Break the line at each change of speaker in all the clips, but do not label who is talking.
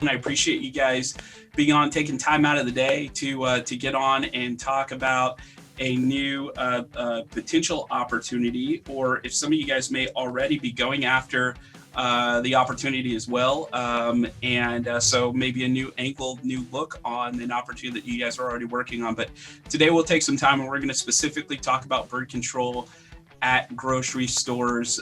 And I appreciate you guys being on, taking time out of the day to get on and talk about a new potential opportunity, or if some of you guys may already be going after the opportunity as well, and so maybe a new angle, new look on an opportunity that you guys are already working on. But today we'll take some time and we're going to specifically talk about bird control at grocery stores.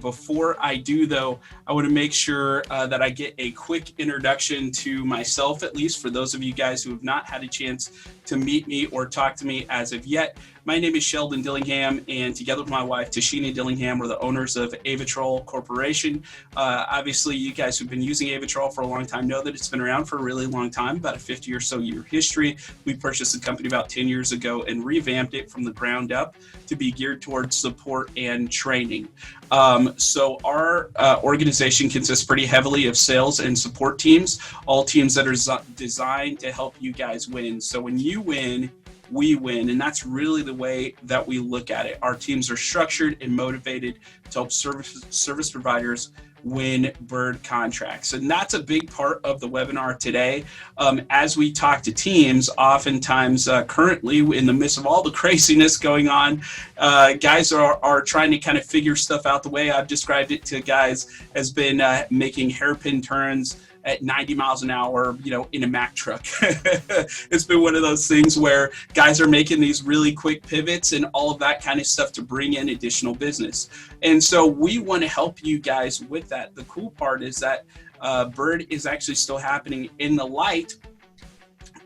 Before I do, though, I want to make sure that I get a quick introduction to myself, at least for those of you guys who have not had a chance to meet me or talk to me as of yet. My name is Sheldon Dillingham, and together with my wife, Tashina Dillingham, we're the owners of Avitrol Corporation. Obviously, you guys who've been using Avitrol for a long time know that it's been around for a really long time, about a 50 or so year history. We purchased the company about 10 years ago and revamped it from the ground up to be geared towards support and training. So our organization consists pretty heavily of sales and support teams, all teams that are designed to help you guys win. So when you win, we win. And that's really the way that we look at it. Our teams are structured and motivated to help service providers win bird contracts. And that's a big part of the webinar today. As we talk to teams, oftentimes currently in the midst of all the craziness going on, guys are trying to kind of figure stuff out. The way I've described it to guys has been making hairpin turns at 90 miles an hour, in a Mack truck. It's been one of those things where guys are making these really quick pivots and all of that kind of stuff to bring in additional business. And so we want to help you guys with that. The cool part is that bird is actually still happening in the light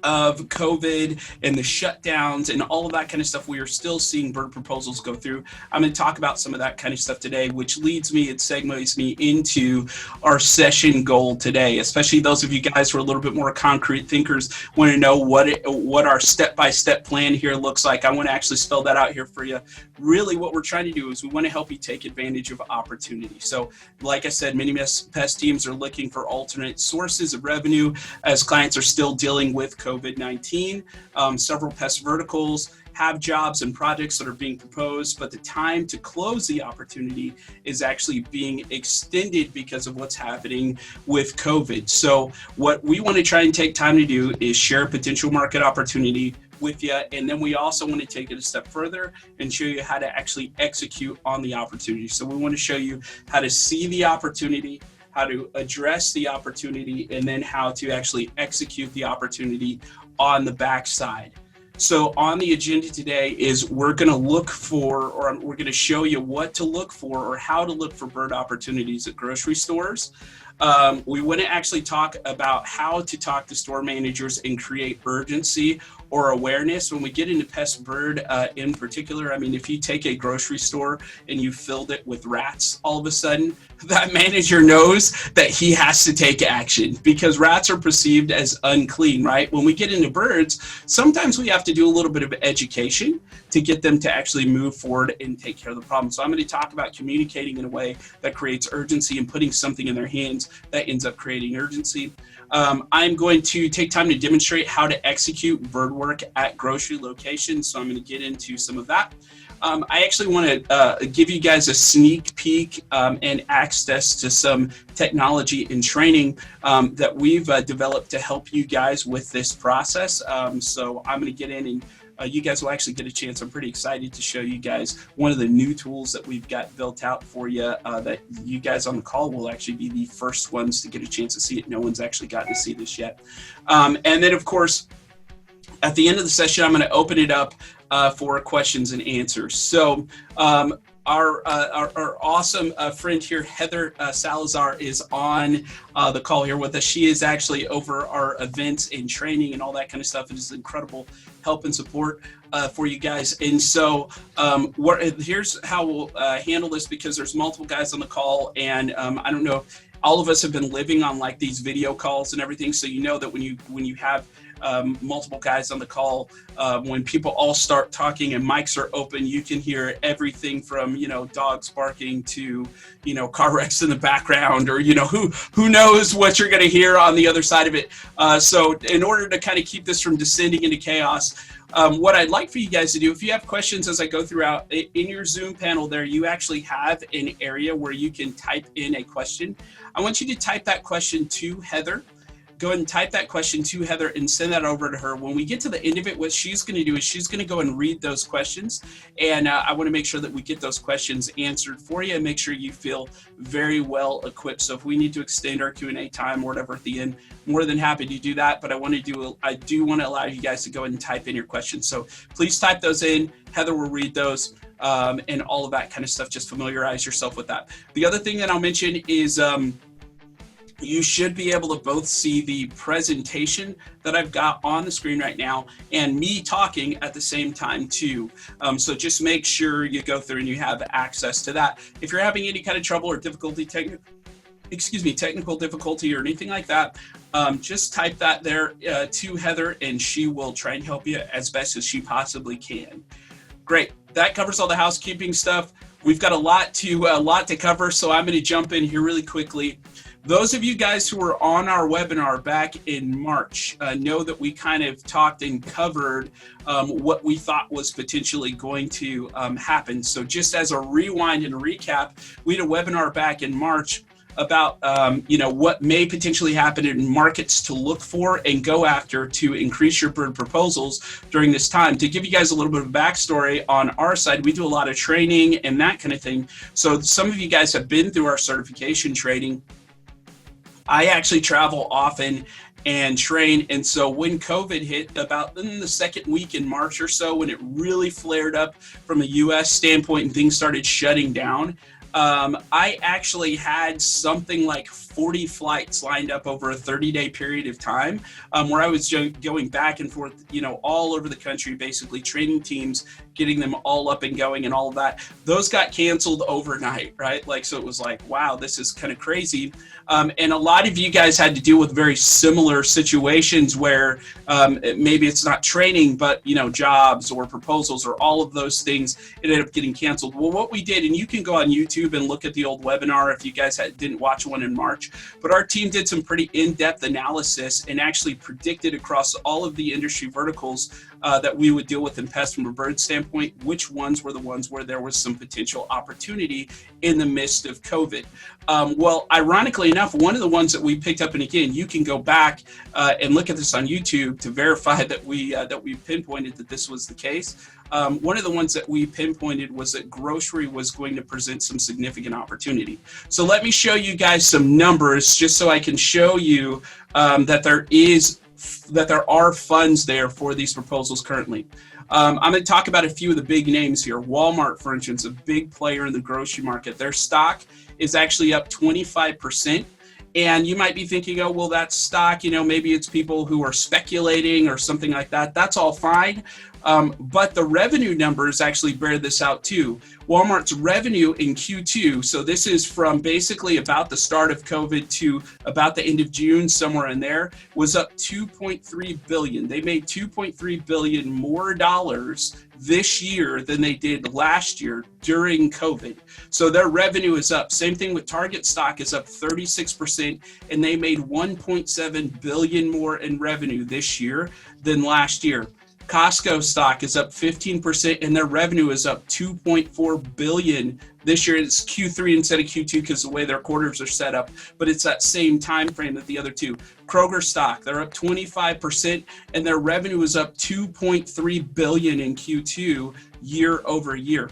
of COVID and the shutdowns and all of that kind of stuff. We are still seeing bird proposals go through. I'm going to talk about some of that kind of stuff today, which leads me, it segues me into our session goal today, especially those of you guys who are a little bit more concrete thinkers, want to know what our step-by-step plan here looks like. I want to actually spell that out here for you. Really what we're trying to do is we want to help you take advantage of opportunity. So like I said, many pest teams are looking for alternate sources of revenue as clients are still dealing with COVID-19. Several pest verticals have jobs and projects that are being proposed, but the time to close the opportunity is actually being extended because of what's happening with COVID. So what we want to try and take time to do is share a potential market opportunity with you, and then we also want to take it a step further and show you how to actually execute on the opportunity. So we want to show you how to see the opportunity, how to address the opportunity, and then how to actually execute the opportunity on the backside. So on the agenda today is we're going to look for, or we're going to show you what to look for or how to look for bird opportunities at grocery stores. We want to actually talk about how to talk to store managers and create urgency or awareness. When we get into pest bird in particular, I mean, if you take a grocery store and you filled it with rats, all of a sudden that manager knows that he has to take action because rats are perceived as unclean, right? When we get into birds, sometimes we have to do a little bit of education to get them to actually move forward and take care of the problem. So I'm going to talk about communicating in a way that creates urgency and putting something in their hands that ends up creating urgency. I'm going to take time to demonstrate how to execute bird work at grocery locations. So I'm going to get into some of that. I actually want to give you guys a sneak peek and access to some technology and training that we've developed to help you guys with this process. So I'm going to get in and you guys will actually get a chance. I'm pretty excited to show you guys one of the new tools that we've got built out for you that you guys on the call will actually be the first ones to get a chance to see it. No one's actually gotten to see this yet. And then, of course, at the end of the session, I'm going to open it up for questions and answers. So our awesome friend here, Heather Salazar, is on the call here with us. She is actually over our events and training and all that kind of stuff. It is incredible help and support for you guys. And so here's how we'll handle this, because there's multiple guys on the call, and I don't know, all of us have been living on like these video calls and everything. So you know that when you have multiple guys on the call, when people all start talking and mics are open, you can hear everything from, dogs barking to, car wrecks in the background, or, who knows what you're going to hear on the other side of it. So in order to kind of keep this from descending into chaos, what I'd like for you guys to do, if you have questions as I go throughout, in your Zoom panel there, you actually have an area where you can type in a question. I want you to type that question to Heather. go ahead and type that question to Heather and send that over to her. When we get to the end of it, what she's going to do is she's going to go and read those questions. And I want to make sure that we get those questions answered for you and make sure you feel very well equipped. So if we need to extend our Q&A time or whatever at the end, more than happy to do that. But I do want to allow you guys to go ahead and type in your questions. So please type those in. Heather will read those and all of that kind of stuff. Just familiarize yourself with that. The other thing that I'll mention is you should be able to both see the presentation that I've got on the screen right now and me talking at the same time too. So just make sure you go through and you have access to that. If you're having any kind of trouble or difficulty, technical difficulty or anything like that, just type that there to Heather and she will try and help you as best as she possibly can. Great, that covers all the housekeeping stuff. We've got a lot to cover, so I'm going to jump in here really quickly. Those of you guys who were on our webinar back in March know that we kind of talked and covered what we thought was potentially going to happen. So just as a rewind and a recap, we had a webinar back in March about what may potentially happen in markets to look for and go after to increase your bird proposals during this time. To give you guys a little bit of backstory on our side, we do a lot of training and that kind of thing. So some of you guys have been through our certification training. I actually travel often and train. And so when COVID hit about in the second week in March or so, when it really flared up from a US standpoint and things started shutting down, I actually had something like 40 flights lined up over a 30-day period of time where I was going back and forth, all over the country, basically training teams, getting them all up and going and all of that. Those got canceled overnight, right? So it was like, wow, this is kind of crazy. And a lot of you guys had to deal with very similar situations where maybe it's not training, but, jobs or proposals or all of those things, it ended up getting canceled. Well, what we did, and you can go on YouTube and look at the old webinar if you guys didn't watch one in March, but our team did some pretty in-depth analysis and actually predicted across all of the industry verticals that we would deal with in pest from a bird standpoint, which ones were the ones where there was some potential opportunity in the midst of COVID. Well, ironically enough, one of the ones that we picked up, and again, you can go back and look at this on YouTube to verify that we pinpointed that this was the case. One of the ones that we pinpointed was that grocery was going to present some significant opportunity. So let me show you guys some numbers just so I can show you that there are funds there for these proposals currently. I'm going to talk about a few of the big names here. Walmart, for instance, a big player in the grocery market. Their stock is actually up 25%. And you might be thinking, oh, well, that's stock, maybe it's people who are speculating or something like that. That's all fine. But the revenue numbers actually bear this out too. Walmart's revenue in Q2, so this is from basically about the start of COVID to about the end of June, somewhere in there, was up 2.3 billion. They made 2.3 billion more dollars this year than they did last year during COVID. So their revenue is up. Same thing with Target stock is up 36%, and they made 1.7 billion more in revenue this year than last year. Costco stock is up 15% and their revenue is up 2.4 billion. This year it's Q3 instead of Q2 because of the way their quarters are set up, but it's that same time frame that the other two. Kroger stock, they're up 25% and their revenue is up 2.3 billion in Q2 year over year.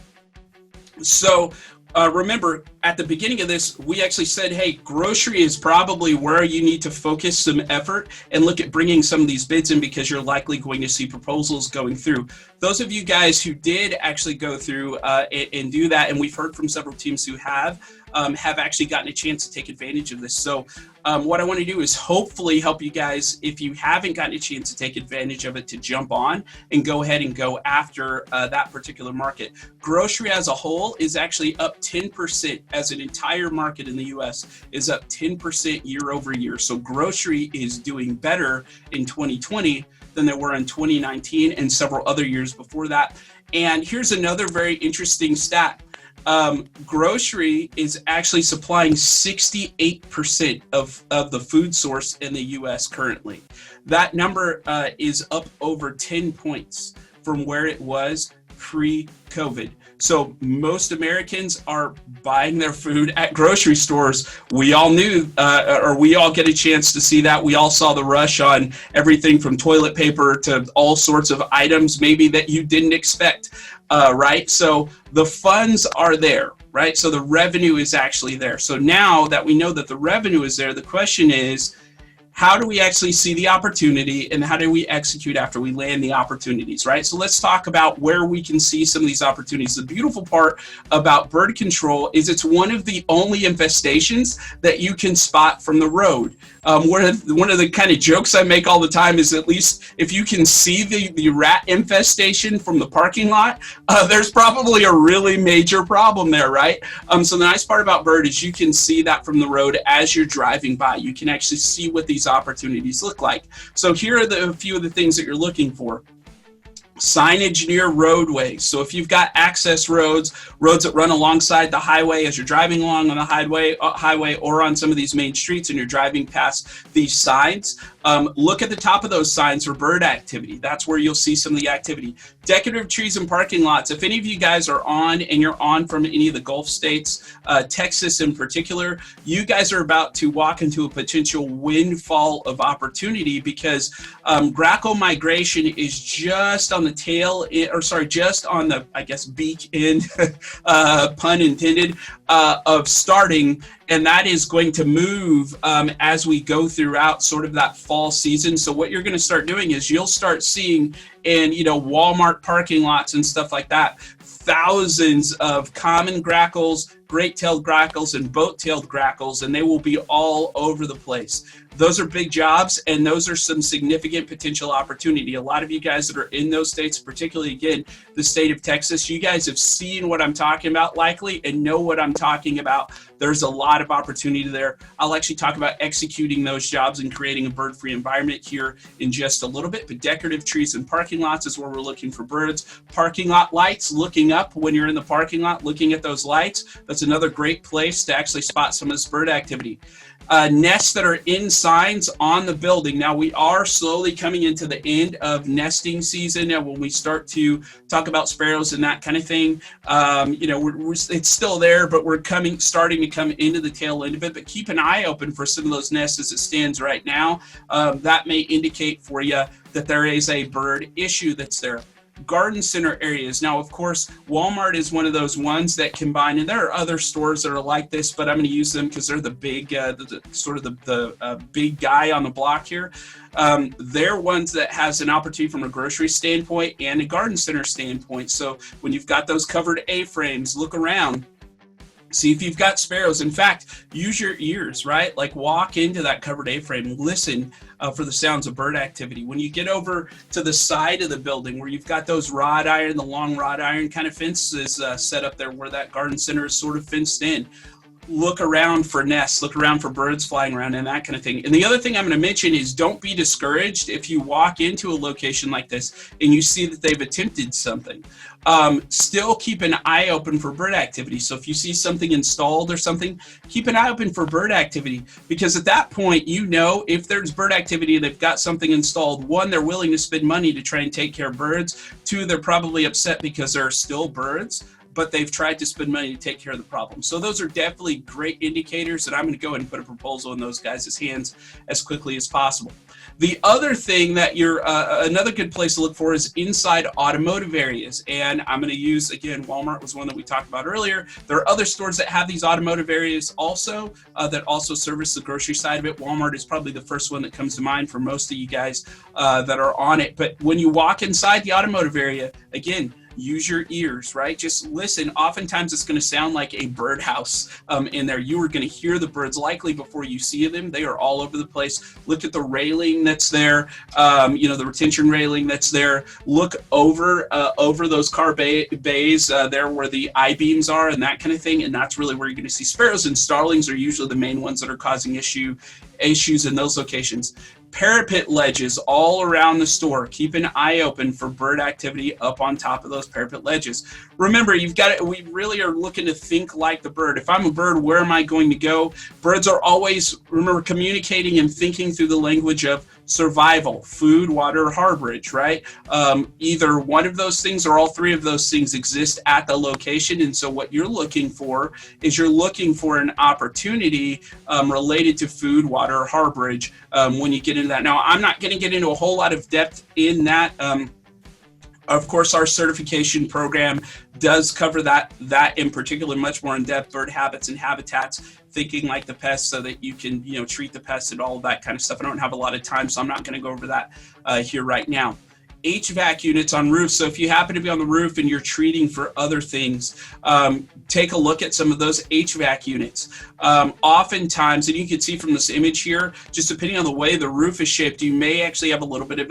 So remember, at the beginning of this, we actually said, hey, grocery is probably where you need to focus some effort and look at bringing some of these bids in because you're likely going to see proposals going through. Those of you guys who did actually go through and do that, and we've heard from several teams who have actually gotten a chance to take advantage of this. So what I want to do is hopefully help you guys, if you haven't gotten a chance to take advantage of it, to jump on and go ahead and go after that particular market. Grocery as a whole is actually up 10% as an entire market in the US is up 10% year over year. So grocery is doing better in 2020 than they were in 2019 and several other years before that. And here's another very interesting stat. Grocery is actually supplying 68% of the food source in the US currently. That number is up over 10 points from where it was pre-COVID. So most Americans are buying their food at grocery stores. We all knew, or we all get a chance to see that. We all saw the rush on everything from toilet paper to all sorts of items maybe that you didn't expect, right? So the funds are there, right? So the revenue is actually there. So now that we know that the revenue is there, the question is, how do we actually see the opportunity and how do we execute after we land the opportunities, right? So let's talk about where we can see some of these opportunities. The beautiful part about bird control is it's one of the only infestations that you can spot from the road. One of the kind of jokes I make all the time is, at least if you can see the rat infestation from the parking lot, there's probably a really major problem there, right? So the nice part about bird is you can see that from the road as you're driving by. You can actually see what these opportunities look like. So here are a few of the things that you're looking for. Signage near roadways. So if you've got access roads that run alongside the highway as you're driving along on the highway or on some of these main streets and you're driving past these signs, look at the top of those signs for bird activity. That's where you'll see some of the activity. Decorative trees and parking lots. If any of you guys are on and you're on from any of the Gulf states, Texas in particular, you guys are about to walk into a potential windfall of opportunity because grackle migration is just on the just on the, I guess, beak end, pun intended, of starting. And that is going to move as we go throughout sort of that fall season. So what you're going to start doing is you'll start seeing in, Walmart parking lots and stuff like that, thousands of common grackles, great-tailed grackles, and boat-tailed grackles, and they will be all over the place. Those are big jobs, and those are some significant potential opportunity. A lot of you guys that are in those states, particularly, again, the state of Texas, you guys have seen what I'm talking about likely and know what I'm talking about. There's a lot of opportunity there. I'll actually talk about executing those jobs and creating a bird-free environment here in just a little bit, but decorative trees and parking lots is where we're looking for birds. Parking lot lights, looking up when you're in the parking lot, looking at those lights, that's another great place to actually spot some of this bird activity. Nests that are in signs on the building. Now we are slowly coming into the end of nesting season, and when we start to talk about sparrows and that kind of thing, it's still there, but we're starting to come into the tail end of it. But keep an eye open for some of those nests as it stands right now. That may indicate for you that there is a bird issue that's there. Garden center areas. Now, of course, Walmart is one of those ones that combine, and there are other stores that are like this, but I'm going to use them because they're the big, the big guy on the block here. They're ones that has an opportunity from a grocery standpoint and a garden center standpoint. So when you've got those covered A-frames, look around. See if you've got sparrows. In fact, use your ears, right? Like walk into that covered A-frame and listen for the sounds of bird activity. When you get over to the side of the building where you've got those the long wrought iron kind of fences set up there where that garden center is sort of fenced in, look around for nests, look around for birds flying around and that kind of thing. And the other thing I'm going to mention is don't be discouraged if you walk into a location like this and you see that they've attempted something. Still keep an eye open for bird activity. So if you see something installed or something, keep an eye open for bird activity, because at that point, if there's bird activity, they've got something installed. One, they're willing to spend money to try and take care of birds. Two, they're probably upset because there are still birds, but they've tried to spend money to take care of the problem. So those are definitely great indicators, and I'm going to go ahead and put a proposal in those guys' hands as quickly as possible. The other thing that another good place to look for is inside automotive areas. And I'm going to use, again, Walmart was one that we talked about earlier. There are other stores that have these automotive areas also that also service the grocery side of it. Walmart is probably the first one that comes to mind for most of you guys that are on it. But when you walk inside the automotive area, again, use your ears, right? Just listen. Oftentimes it's going to sound like a birdhouse in there. You are going to hear the birds likely before you see them. They are all over the place. Look at the railing that's there, the retention railing that's there. Look over those car bays there where the I-beams are and that kind of thing. And that's really where you're going to see sparrows, and starlings are usually the main ones that are causing issue. issues in those locations. Parapet ledges all around the store. Keep an eye open for bird activity up on top of those parapet ledges. Remember, we really are looking to think like the bird. If I'm a bird, where am I going to go? Birds are always, remember, communicating and thinking through the language of survival, food, water, harborage, right? Either one of those things or all three of those things exist at the location. And so what you're looking for is an opportunity related to food, water, or harborage when you get into that. Now, I'm not going to get into a whole lot of depth in that. Of course, our certification program does cover that in particular much more in depth, bird habits and habitats, thinking like the pests so that you can, treat the pests and all of that kind of stuff. I don't have a lot of time, so I'm not going to go over that here right now. HVAC units on roofs. So if you happen to be on the roof and you're treating for other things, take a look at some of those HVAC units. Oftentimes, and you can see from this image here, just depending on the way the roof is shaped, you may actually have a little bit of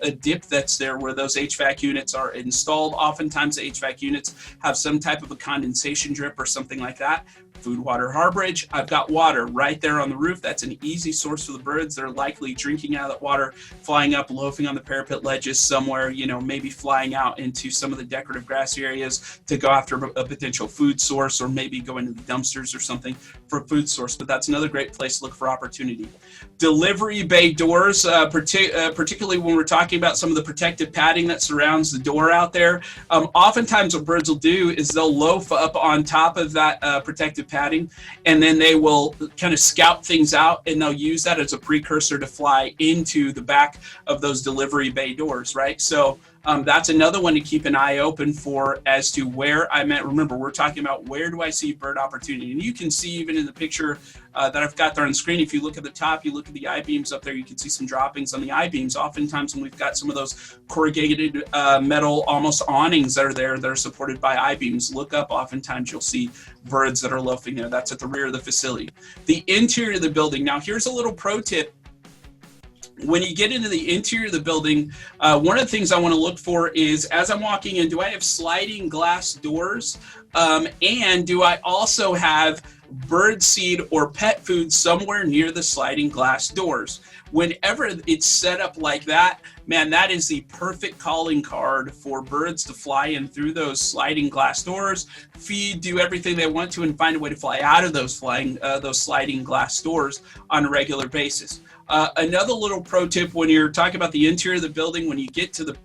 a dip that's there where those HVAC units are installed. Oftentimes, the HVAC units have some type of a condensation drip or something like that. Food, water, harborage. I've got water right there on the roof. That's an easy source for the birds. They're likely drinking out of that water, flying up, loafing on the parapet ledges somewhere, maybe flying out into some of the decorative grassy areas to go after a potential food source, or maybe go into the dumpsters or something for a food source. But that's another great place to look for opportunity. Delivery bay doors, particularly when we're talking about some of the protective padding that surrounds the door out there. Oftentimes what birds will do is they'll loaf up on top of that protective padding, and then they will kind of scout things out, and they'll use that as a precursor to fly into the back of those delivery bay doors, right? So that's another one to keep an eye open for as to where I'm at. Remember, we're talking about where do I see bird opportunity, and you can see even in the picture that I've got there on the screen, if you look at the top, you look at the I-beams up there, you can see some droppings on the I-beams. Oftentimes when we've got some of those corrugated metal almost awnings that are there that are supported by I-beams, look up, oftentimes you'll see birds that are loafing there. That's at the rear of the facility. The interior of the building. Now here's a little pro tip. When you get into the interior of the building, one of the things I want to look for is, as I'm walking in, do I have sliding glass doors? And do I also have bird seed or pet food somewhere near the sliding glass doors? Whenever it's set up like that, man, that is the perfect calling card for birds to fly in through those sliding glass doors, feed, do everything they want to, and find a way to fly out of those sliding glass doors on a regular basis. Another little pro tip when you're talking about the interior of the building, when you get to the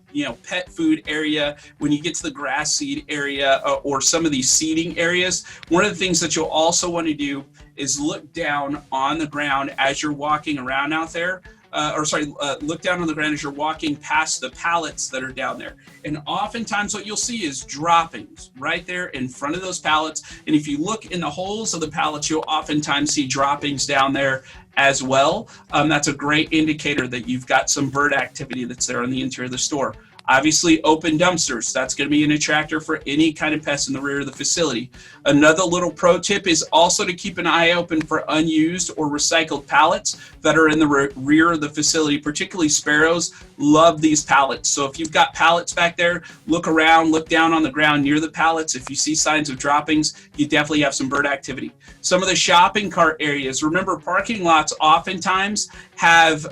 pet food area, when you get to the grass seed area, or some of these seeding areas, one of the things that you'll also want to do is look down on the ground as you're walking around out there. Look down on the ground as you're walking past the pallets that are down there. And oftentimes what you'll see is droppings right there in front of those pallets. And if you look in the holes of the pallets, you'll oftentimes see droppings down there as well. That's a great indicator that you've got some bird activity that's there on the interior of the store. Obviously, open dumpsters. That's going to be an attractor for any kind of pest in the rear of the facility. Another little pro tip is also to keep an eye open for unused or recycled pallets that are in the rear of the facility. Particularly sparrows love these pallets. So if you've got pallets back there, look around, look down on the ground near the pallets. If you see signs of droppings, you definitely have some bird activity. Some of the shopping cart areas. Remember, parking lots oftentimes have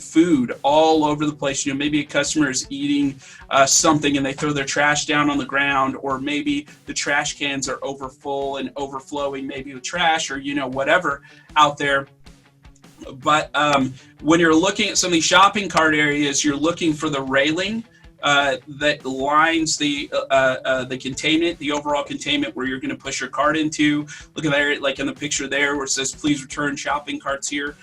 food all over the place. Maybe a customer is eating something and they throw their trash down on the ground, or maybe the trash cans are overfull and overflowing, maybe with trash, or whatever out there. But when you're looking at some of these shopping cart areas, you're looking for the railing that lines the containment, the overall containment where you're going to push your cart into. Look at there, like in the picture there where it says, please return shopping carts here,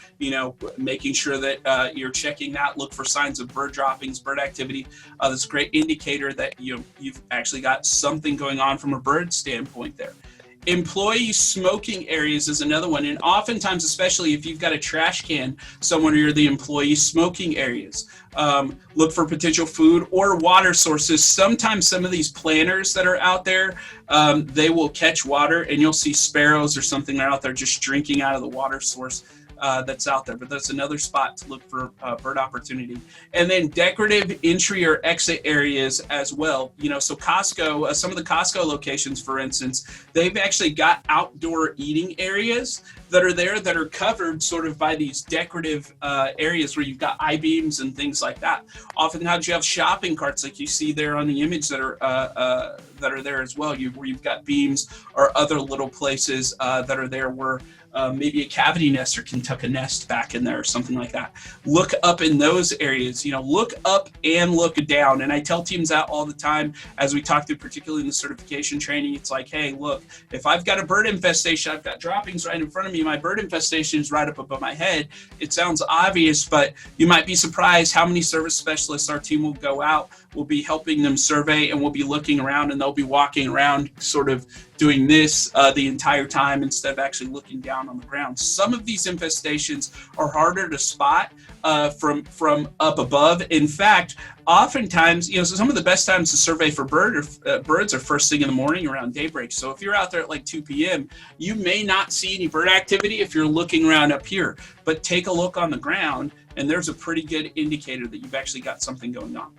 making sure that you're checking that, look for signs of bird droppings, bird activity. That's a great indicator that you've actually got something going on from a bird standpoint there. Employee smoking areas is another one, and oftentimes, especially if you've got a trash can somewhere near the employee smoking areas, look for potential food or water sources. Sometimes some of these planters that are out there, they will catch water, and you'll see sparrows or something that are out there just drinking out of the water source. that's out there, but that's another spot to look for bird opportunity. And then decorative entry or exit areas as well. You know, so Costco, some of the Costco locations, for instance, they've actually got outdoor eating areas that are there that are covered sort of by these decorative areas where you've got I-beams and things like that. Oftentimes you have shopping carts like you see there on the image that are there as well, where you've got beams or other little places that are there where maybe a cavity nester can tuck a nest back in there or something like that. Look up in those areas, you know, look up and look down. And I tell teams that all the time as we talk through, particularly in the certification training. It's like, hey, look, if I've got a bird infestation, I've got droppings right in front of me, my bird infestation is right up above my head. It sounds obvious, but you might be surprised how many service specialists our team will go out, we'll be helping them survey, and we'll be looking around, and they'll be walking around sort of doing this the entire time instead of actually looking down on the ground. Some of these infestations are harder to spot from up above. In fact, oftentimes, you know, so some of the best times to survey for birds are first thing in the morning around daybreak. So if you're out there at like 2 p.m., you may not see any bird activity if you're looking around up here, but take a look on the ground, and there's a pretty good indicator that you've actually got something going on.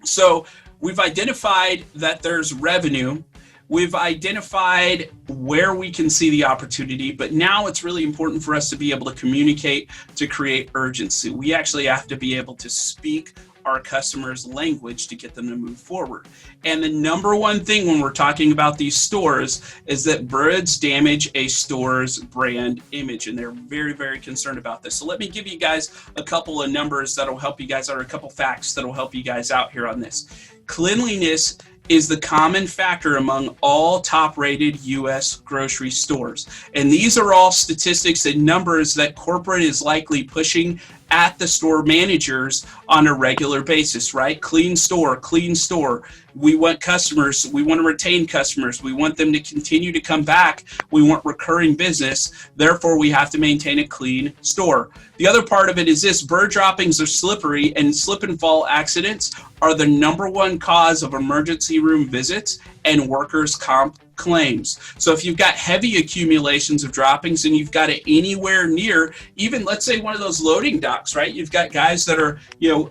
So we've identified that there's revenue. We've identified where we can see the opportunity, but now it's really important for us to be able to communicate to create urgency. We actually have to be able to speak our customers' language to get them to move forward. And the number one thing when we're talking about these stores is that birds damage a store's brand image, and they're very, very concerned about this. So let me give you guys a couple of numbers that'll help you guys, or a couple facts that'll help you guys out here on this. Cleanliness is the common factor among all top-rated U.S. grocery stores. And these are all statistics and numbers that corporate is likely pushing at the store managers on a regular basis, right? Clean store, clean store. We want customers, we want to retain customers, we want them to continue to come back, we want recurring business, therefore we have to maintain a clean store. The other part of it is this: bird droppings are slippery, and slip and fall accidents are the number one cause of emergency room visits and workers' comp claims. So if you've got heavy accumulations of droppings and you've got it anywhere near, even let's say one of those loading docks, right? You've got guys that are, you know,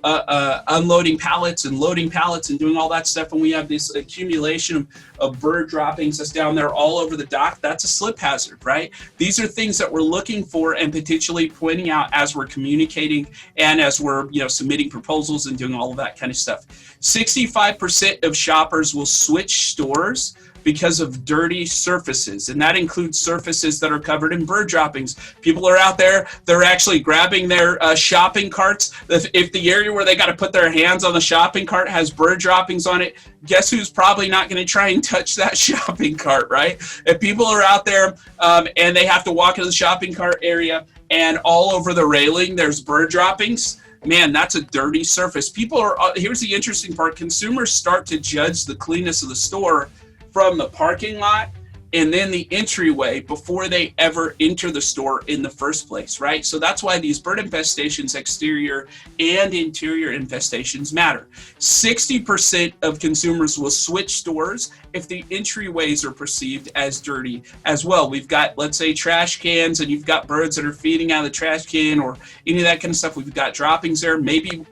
unloading pallets and loading pallets and doing all that stuff, and we have this accumulation of bird droppings that's down there all over the dock. That's a slip hazard, right? These are things that we're looking for and potentially pointing out as we're communicating and as we're, you know, submitting proposals and doing all of that kind of stuff. 65% of shoppers will switch stores because of dirty surfaces, and that includes surfaces that are covered in bird droppings. People are out there, they're actually grabbing their shopping carts. If the area where they got to put their hands on the shopping cart has bird droppings on it, guess who's probably not going to try and touch that shopping cart, right? If people are out there and they have to walk into the shopping cart area and all over the railing there's bird droppings, man, that's a dirty surface. People are, here's the interesting part, consumers start to judge the cleanness of the store from the parking lot and then the entryway before they ever enter the store in the first place, right? So that's why these bird infestations, exterior and interior infestations, matter. 60% of consumers will switch stores if the entryways are perceived as dirty as well. We've got, let's say, trash cans, and you've got birds that are feeding out of the trash can or any of that kind of stuff. We've got droppings there. Maybe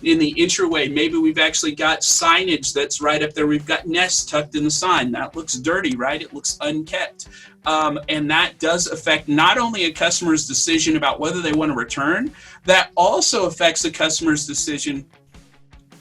in the entryway, maybe we've actually got signage that's right up there. We've got nests tucked in the sign. That looks dirty, right? It looks unkept. And that does affect not only a customer's decision about whether they want to return, that also affects the customer's decision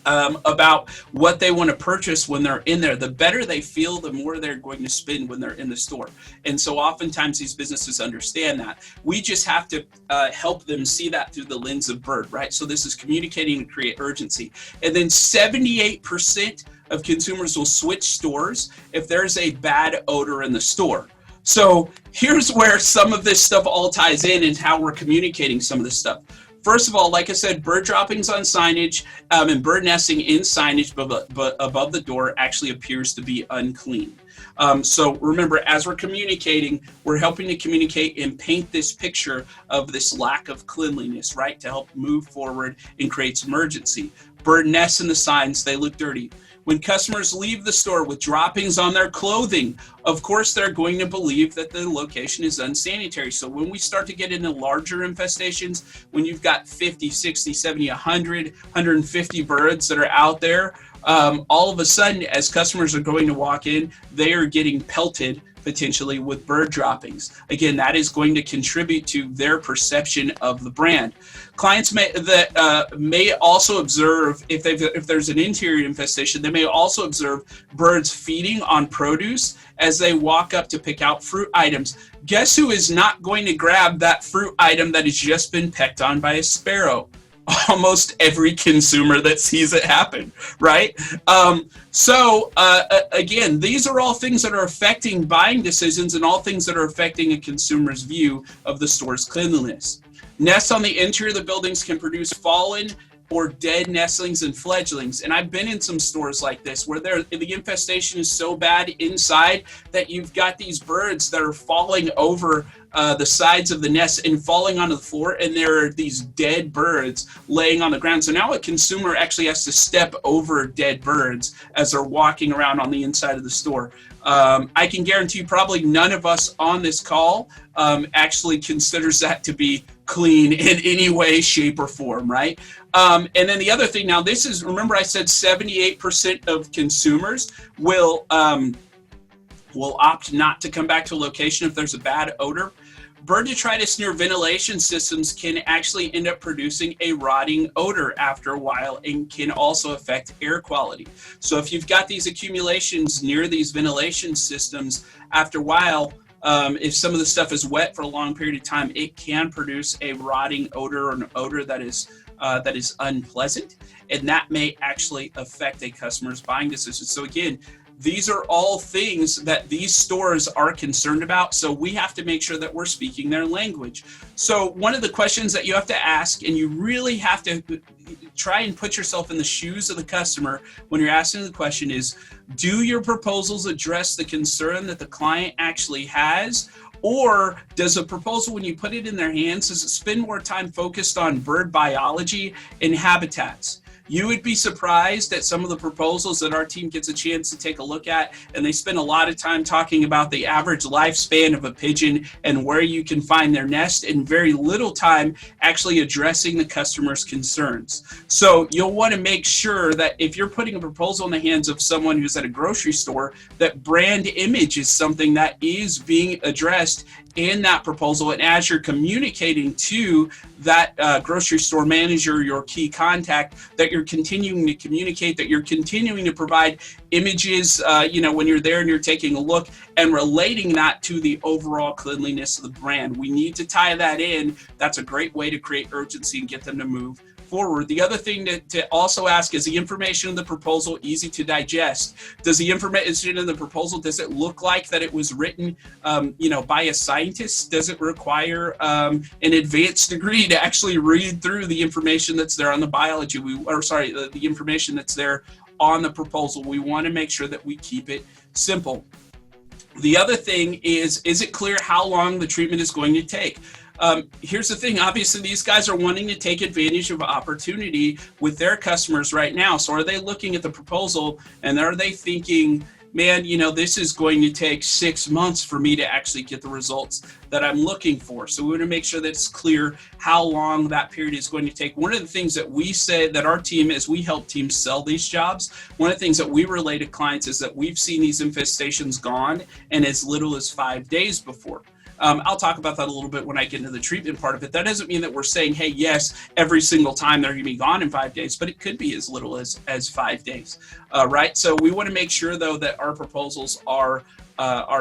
about what they want to purchase when they're in there. The better they feel, the more they're going to spend when they're in the store. And so oftentimes these businesses understand that. We just have to help them see that through the lens of bird, right? So this is communicating to create urgency. And then 78% of consumers will switch stores if there's a bad odor in the store. So here's where some of this stuff all ties in and how we're communicating some of this stuff. First of all, like I said, bird droppings on signage and bird nesting in signage but above the door actually appears to be unclean. So remember, as we're communicating, we're helping to communicate and paint this picture of this lack of cleanliness, right, to help move forward and create emergency. Bird nests in the signs, they look dirty. When customers leave the store with droppings on their clothing, of course, they're going to believe that the location is unsanitary. So when we start to get into larger infestations, when you've got 50, 60, 70, 100, 150 birds that are out there, all of a sudden, as customers are going to walk in, they are getting pelted potentially with bird droppings. Again, that is going to contribute to their perception of the brand. Clients may also observe, if there's an interior infestation, they may also observe birds feeding on produce as they walk up to pick out fruit items. Guess who is not going to grab that fruit item that has just been pecked on by a sparrow? Almost every consumer that sees it happen, right? Again, these are all things that are affecting buying decisions and all things that are affecting a consumer's view of the store's cleanliness. Nests on the interior of the buildings can produce fallen or dead nestlings and fledglings. And I've been in some stores like this where the infestation is so bad inside that you've got these birds that are falling over the sides of the nest and falling onto the floor, and there are these dead birds laying on the ground. So now a consumer actually has to step over dead birds as they're walking around on the inside of the store. I can guarantee you probably none of us on this call actually considers that to be clean in any way, shape, or form, right? And then the other thing, now this is, remember I said 78% of consumers will opt not to come back to a location if there's a bad odor. Bird detritus near ventilation systems can actually end up producing a rotting odor after a while and can also affect air quality. So if you've got these accumulations near these ventilation systems, after a while, if some of the stuff is wet for a long period of time, it can produce a rotting odor or an odor that is unpleasant, and that may actually affect a customer's buying decision. So again, these are all things that these stores are concerned about, so we have to make sure that we're speaking their language. So one of the questions that you have to ask, and you really have to try and put yourself in the shoes of the customer when you're asking the question, is, do your proposals address the concern that the client actually has? Or does a proposal, when you put it in their hands, does it spend more time focused on bird biology and habitats? You would be surprised at some of the proposals that our team gets a chance to take a look at, and they spend a lot of time talking about the average lifespan of a pigeon and where you can find their nest, and very little time actually addressing the customer's concerns. So you'll want to make sure that if you're putting a proposal in the hands of someone who's at a grocery store, that brand image is something that is being addressed in that proposal. And as you're communicating to that grocery store manager, your key contact, that you're continuing to communicate, that you're continuing to provide images, when you're there and you're taking a look, and relating that to the overall cleanliness of the brand. We need to tie that in. That's a great way to create urgency and get them to move forward. The other thing to also ask is, the information in the proposal easy to digest? Does the information in the proposal, does it look like that it was written by a scientist? Does it require an advanced degree to actually read through the information that's there on the biology, the information that's there on the proposal? We want to make sure that we keep it simple. The other thing is it clear how long the treatment is going to take? Here's the thing, obviously these guys are wanting to take advantage of opportunity with their customers right now. So are they looking at the proposal and are they thinking, man, this is going to take 6 months for me to actually get the results that I'm looking for? So we want to make sure that it's clear how long that period is going to take. One of the things that we say that our team, as we help teams sell these jobs, one of the things that we relay to clients is that we've seen these infestations gone in as little as 5 days before. I'll talk about that a little bit when I get into the treatment part of it. That doesn't mean that we're saying, hey, yes, every single time they're going to be gone in 5 days, but it could be as little as 5 days, right? So we want to make sure, though, that our proposals are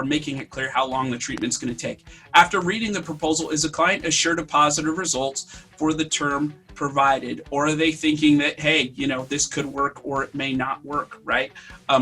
making it clear how long the treatment's going to take. After reading the proposal, is the client assured of positive results for the term provided? Or are they thinking that, hey, this could work or it may not work, right?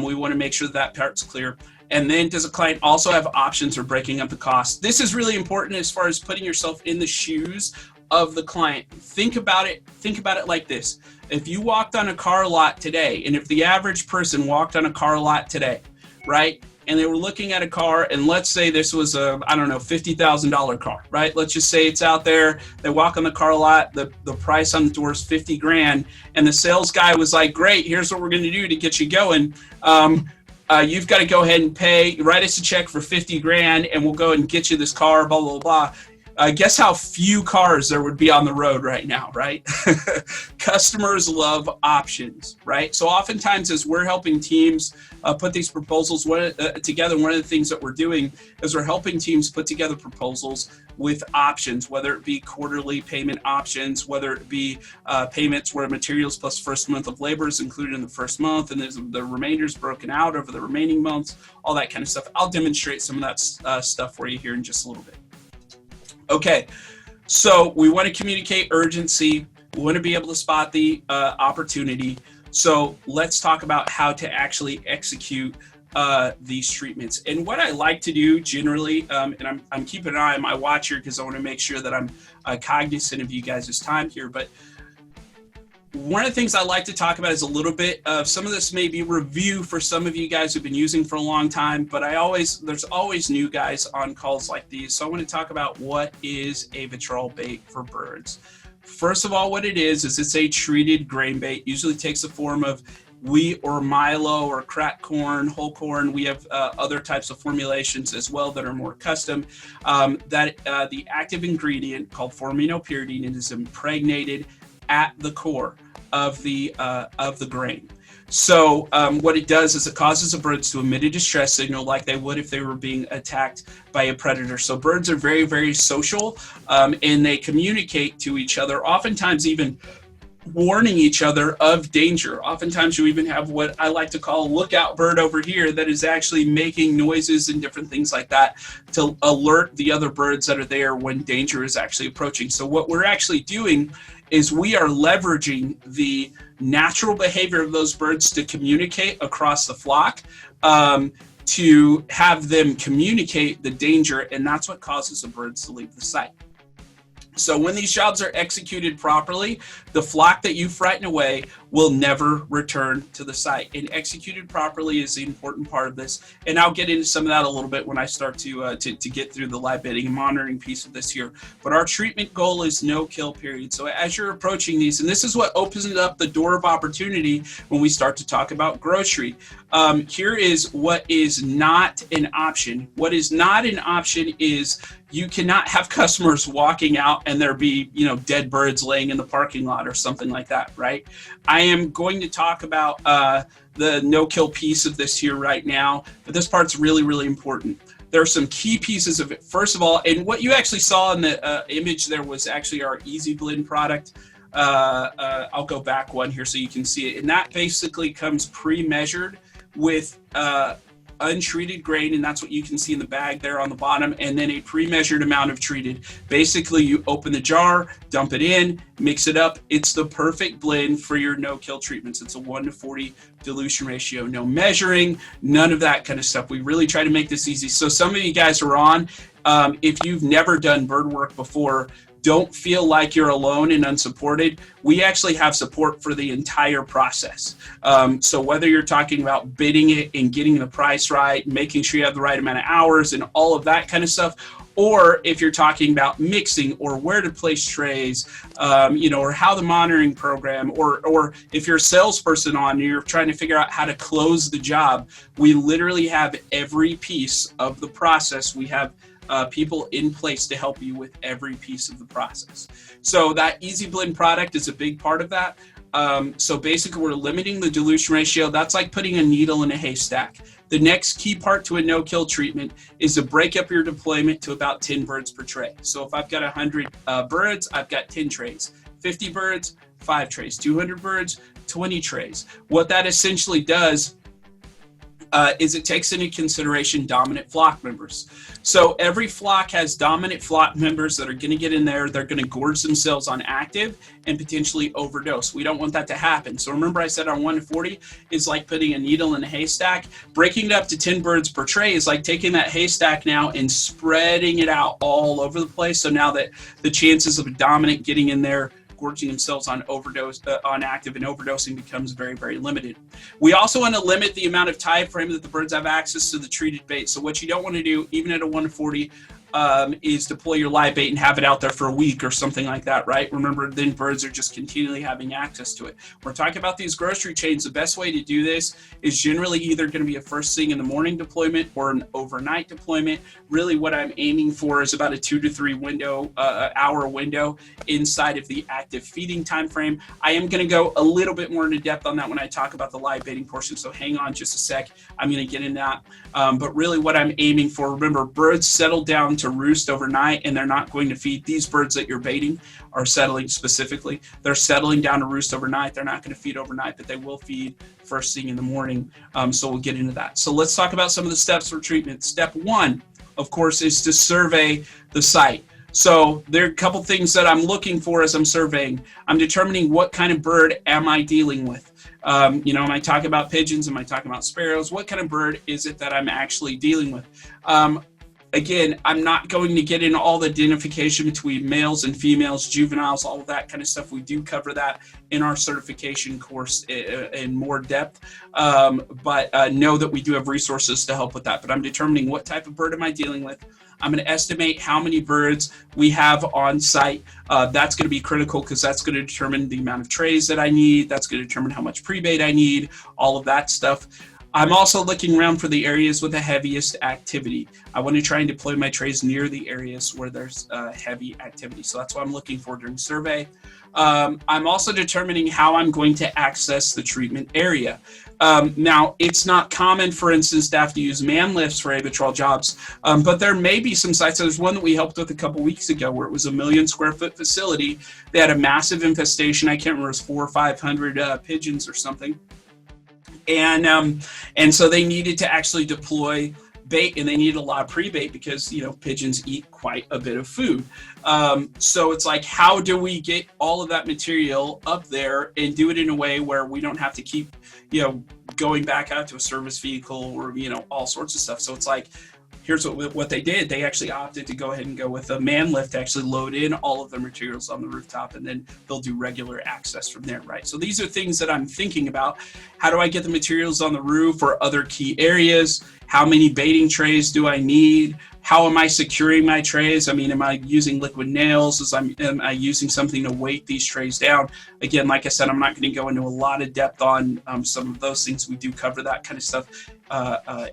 We want to make sure that part's clear. And then does a client also have options for breaking up the cost? This is really important as far as putting yourself in the shoes of the client. Think about it like this. If you walked on a car lot today, and if the average person walked on a car lot today, right, and they were looking at a car, and let's say this was a, I don't know, $50,000 car, right? Let's just say it's out there. They walk on the car lot, the price on the door is 50 grand, and the sales guy was like, great, here's what we're going to do to get you going. You've got to go ahead and pay, write us a check for 50 grand, and we'll go ahead and get you this car, blah, blah, blah. Guess how few cars there would be on the road right now, right? Customers love options, right? So oftentimes as we're helping teams put these proposals together, one of the things that we're doing is we're helping teams put together proposals with options, whether it be quarterly payment options, whether it be payments where materials plus first month of labor is included in the first month, and there's the remainders broken out over the remaining months, all that kind of stuff. I'll demonstrate some of that stuff for you here in just a little bit. Okay, so we want to communicate urgency. We want to be able to spot the opportunity. So let's talk about how to actually execute these treatments. And what I like to do generally, and I'm keeping an eye on my watch here because I want to make sure that I'm cognizant of you guys' time here, but one of the things I like to talk about is a little bit of some of this may be review for some of you guys who've been using for a long time, but there's always new guys on calls like these. So I want to talk about what is Avitrol bait for birds. First of all, what it is it's a treated grain bait. Usually takes the form of wheat or milo or cracked corn, whole corn. We have other types of formulations as well that are more custom. The active ingredient called 4-aminopyridine is impregnated at the core of the grain. So what it does is it causes the birds to emit a distress signal like they would if they were being attacked by a predator. So birds are very, very social, and they communicate to each other, oftentimes even warning each other of danger. Oftentimes you even have what I like to call a lookout bird over here that is actually making noises and different things like that to alert the other birds that are there when danger is actually approaching. So what we're actually doing is we are leveraging the natural behavior of those birds to communicate across the flock, to have them communicate the danger, and that's what causes the birds to leave the site. So when these jobs are executed properly, the flock that you frighten away will never return to the site. And executed properly is the important part of this. And I'll get into some of that a little bit when I start to get through the live bedding and monitoring piece of this here. But our treatment goal is no kill period. So as you're approaching these, and this is what opens up the door of opportunity when we start to talk about grocery. Here is what is not an option. What is not an option is you cannot have customers walking out and there be, dead birds laying in the parking lot or something like that, right? I am going to talk about the no-kill piece of this here right now, but this part's really, really important. There are some key pieces of it. First of all, and what you actually saw in the image there was actually our Easy Blend product. I'll go back one here so you can see it. And that basically comes pre-measured with untreated grain, and that's what you can see in the bag there on the bottom, and then a pre-measured amount of treated. Basically, you open the jar, dump it in, mix it up. It's the perfect blend for your no-kill treatments. It's a 1:40 dilution ratio, no measuring, none of that kind of stuff. We really try to make this easy. So some of you guys are on, if you've never done bird work before, don't feel like you're alone and unsupported. We actually have support for the entire process. So whether you're talking about bidding it and getting the price right, making sure you have the right amount of hours and all of that kind of stuff, or if you're talking about mixing or where to place trays, or how the monitoring program, or if you're a salesperson on, you're trying to figure out how to close the job, we literally have every piece of the process. We have people in place to help you with every piece of the process. So that Easy Blend product is a big part of that. So basically we're limiting the dilution ratio. That's like putting a needle in a haystack. The next key part to a no-kill treatment is to break up your deployment to about 10 birds per tray. So if I've got 100 birds, I've got 10 trays. 50 birds, 5 trays. 200 birds, 20 trays. What that essentially does is it takes into consideration dominant flock members. So every flock has dominant flock members that are going to get in there. They're going to gorge themselves on active and potentially overdose. We don't want that to happen. So remember I said our 1:40 is like putting a needle in a haystack. Breaking it up to 10 birds per tray is like taking that haystack now and spreading it out all over the place. So now that the chances of a dominant getting in there, gorging themselves on on active, and overdosing becomes very, very limited. We also want to limit the amount of time frame that the birds have access to the treated bait. So what you don't want to do, even at a 1 to 40, is deploy your live bait and have it out there for a week or something like that, right? Remember, then birds are just continually having access to it. We're talking about these grocery chains. The best way to do this is generally either going to be a first thing in the morning deployment or an overnight deployment. Really what I'm aiming for is about a 2 to 3 hour window inside of the active feeding time frame. I am going to go a little bit more into depth on that when I talk about the live baiting portion, so hang on just a sec. I'm going to get in that. But really what I'm aiming for, remember, birds settle down to roost overnight, and they're not going to feed. These birds that you're baiting are settling specifically. They're settling down to roost overnight. They're not going to feed overnight, but they will feed first thing in the morning. So we'll get into that. So let's talk about some of the steps for treatment. Step 1, of course, is to survey the site. So there are a couple things that I'm looking for as I'm surveying. I'm determining what kind of bird am I dealing with. Am I talking about pigeons? Am I talking about sparrows? What kind of bird is it that I'm actually dealing with? Again, I'm not going to get into all the identification between males and females, juveniles, all of that kind of stuff. We do cover that in our certification course in more depth, but know that we do have resources to help with that. But I'm determining what type of bird am I dealing with. I'm going to estimate how many birds we have on site. That's going to be critical because that's going to determine the amount of trays that I need. That's going to determine how much pre-bait I need, all of that stuff. I'm also looking around for the areas with the heaviest activity. I want to try and deploy my trays near the areas where there's heavy activity. So that's what I'm looking for during survey. I'm also determining how I'm going to access the treatment area. Now, it's not common, for instance, to have to use man lifts for Avitrol jobs, but there may be some sites. There's one that we helped with a couple weeks ago where it was a 1 million square foot facility. They had a massive infestation. I can't remember, it was 400 or 500 pigeons or something. And so they needed to actually deploy bait, and they needed a lot of pre-bait because, pigeons eat quite a bit of food. So it's like, how do we get all of that material up there and do it in a way where we don't have to keep, going back out to a service vehicle or, all sorts of stuff. So it's like, here's what they did. They actually opted to go ahead and go with a man lift to actually load in all of the materials on the rooftop, and then they'll do regular access from there, right? So these are things that I'm thinking about. How do I get the materials on the roof or other key areas? How many baiting trays do I need? How am I securing my trays? I mean, am I using liquid nails? Am I using something to weight these trays down? Again, like I said, I'm not going to go into a lot of depth on some of those things. We do cover that kind of stuff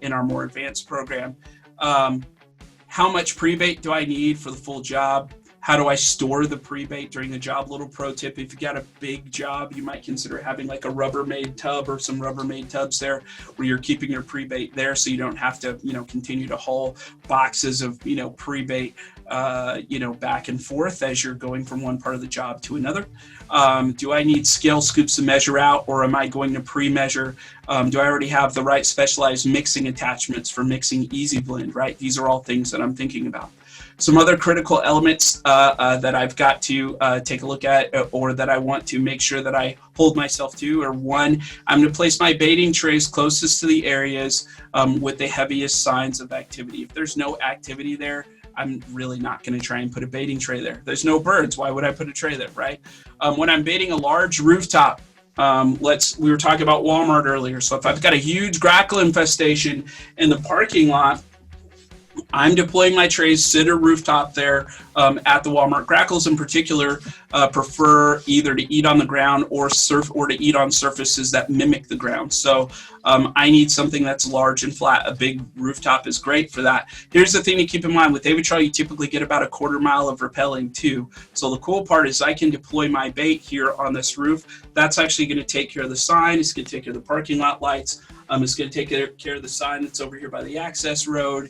in our more advanced program. How much pre-bait do I need for the full job? How do I store the pre-bait during the job? Little pro tip, if you've got a big job, you might consider having like a Rubbermaid tub or some Rubbermaid tubs there where you're keeping your pre-bait there so you don't have to, continue to haul boxes of, pre-bait, back and forth as you're going from one part of the job to another. Do I need scale scoops to measure out, or am I going to pre-measure? Do I already have the right specialized mixing attachments for mixing easy blend, right? These are all things that I'm thinking about. Some other critical elements that I've got to take a look at, or that I want to make sure that I hold myself to, are: 1, I'm going to place my baiting trays closest to the areas with the heaviest signs of activity. If there's no activity there, I'm really not going to try and put a baiting tray there. There's no birds. Why would I put a tray there, right? When I'm baiting a large rooftop, we were talking about Walmart earlier. So if I've got a huge grackle infestation in the parking lot, I'm deploying my trays, sit a rooftop there at the Walmart. Grackles in particular prefer either to eat on the ground or to eat on surfaces that mimic the ground. So I need something that's large and flat. A big rooftop is great for that. Here's the thing to keep in mind: with Avitrol, you typically get about a 1/4 mile of rappelling too. So the cool part is I can deploy my bait here on this roof. That's actually going to take care of the sign. It's going to take care of the parking lot lights. It's going to take care of the sign that's over here by the access road.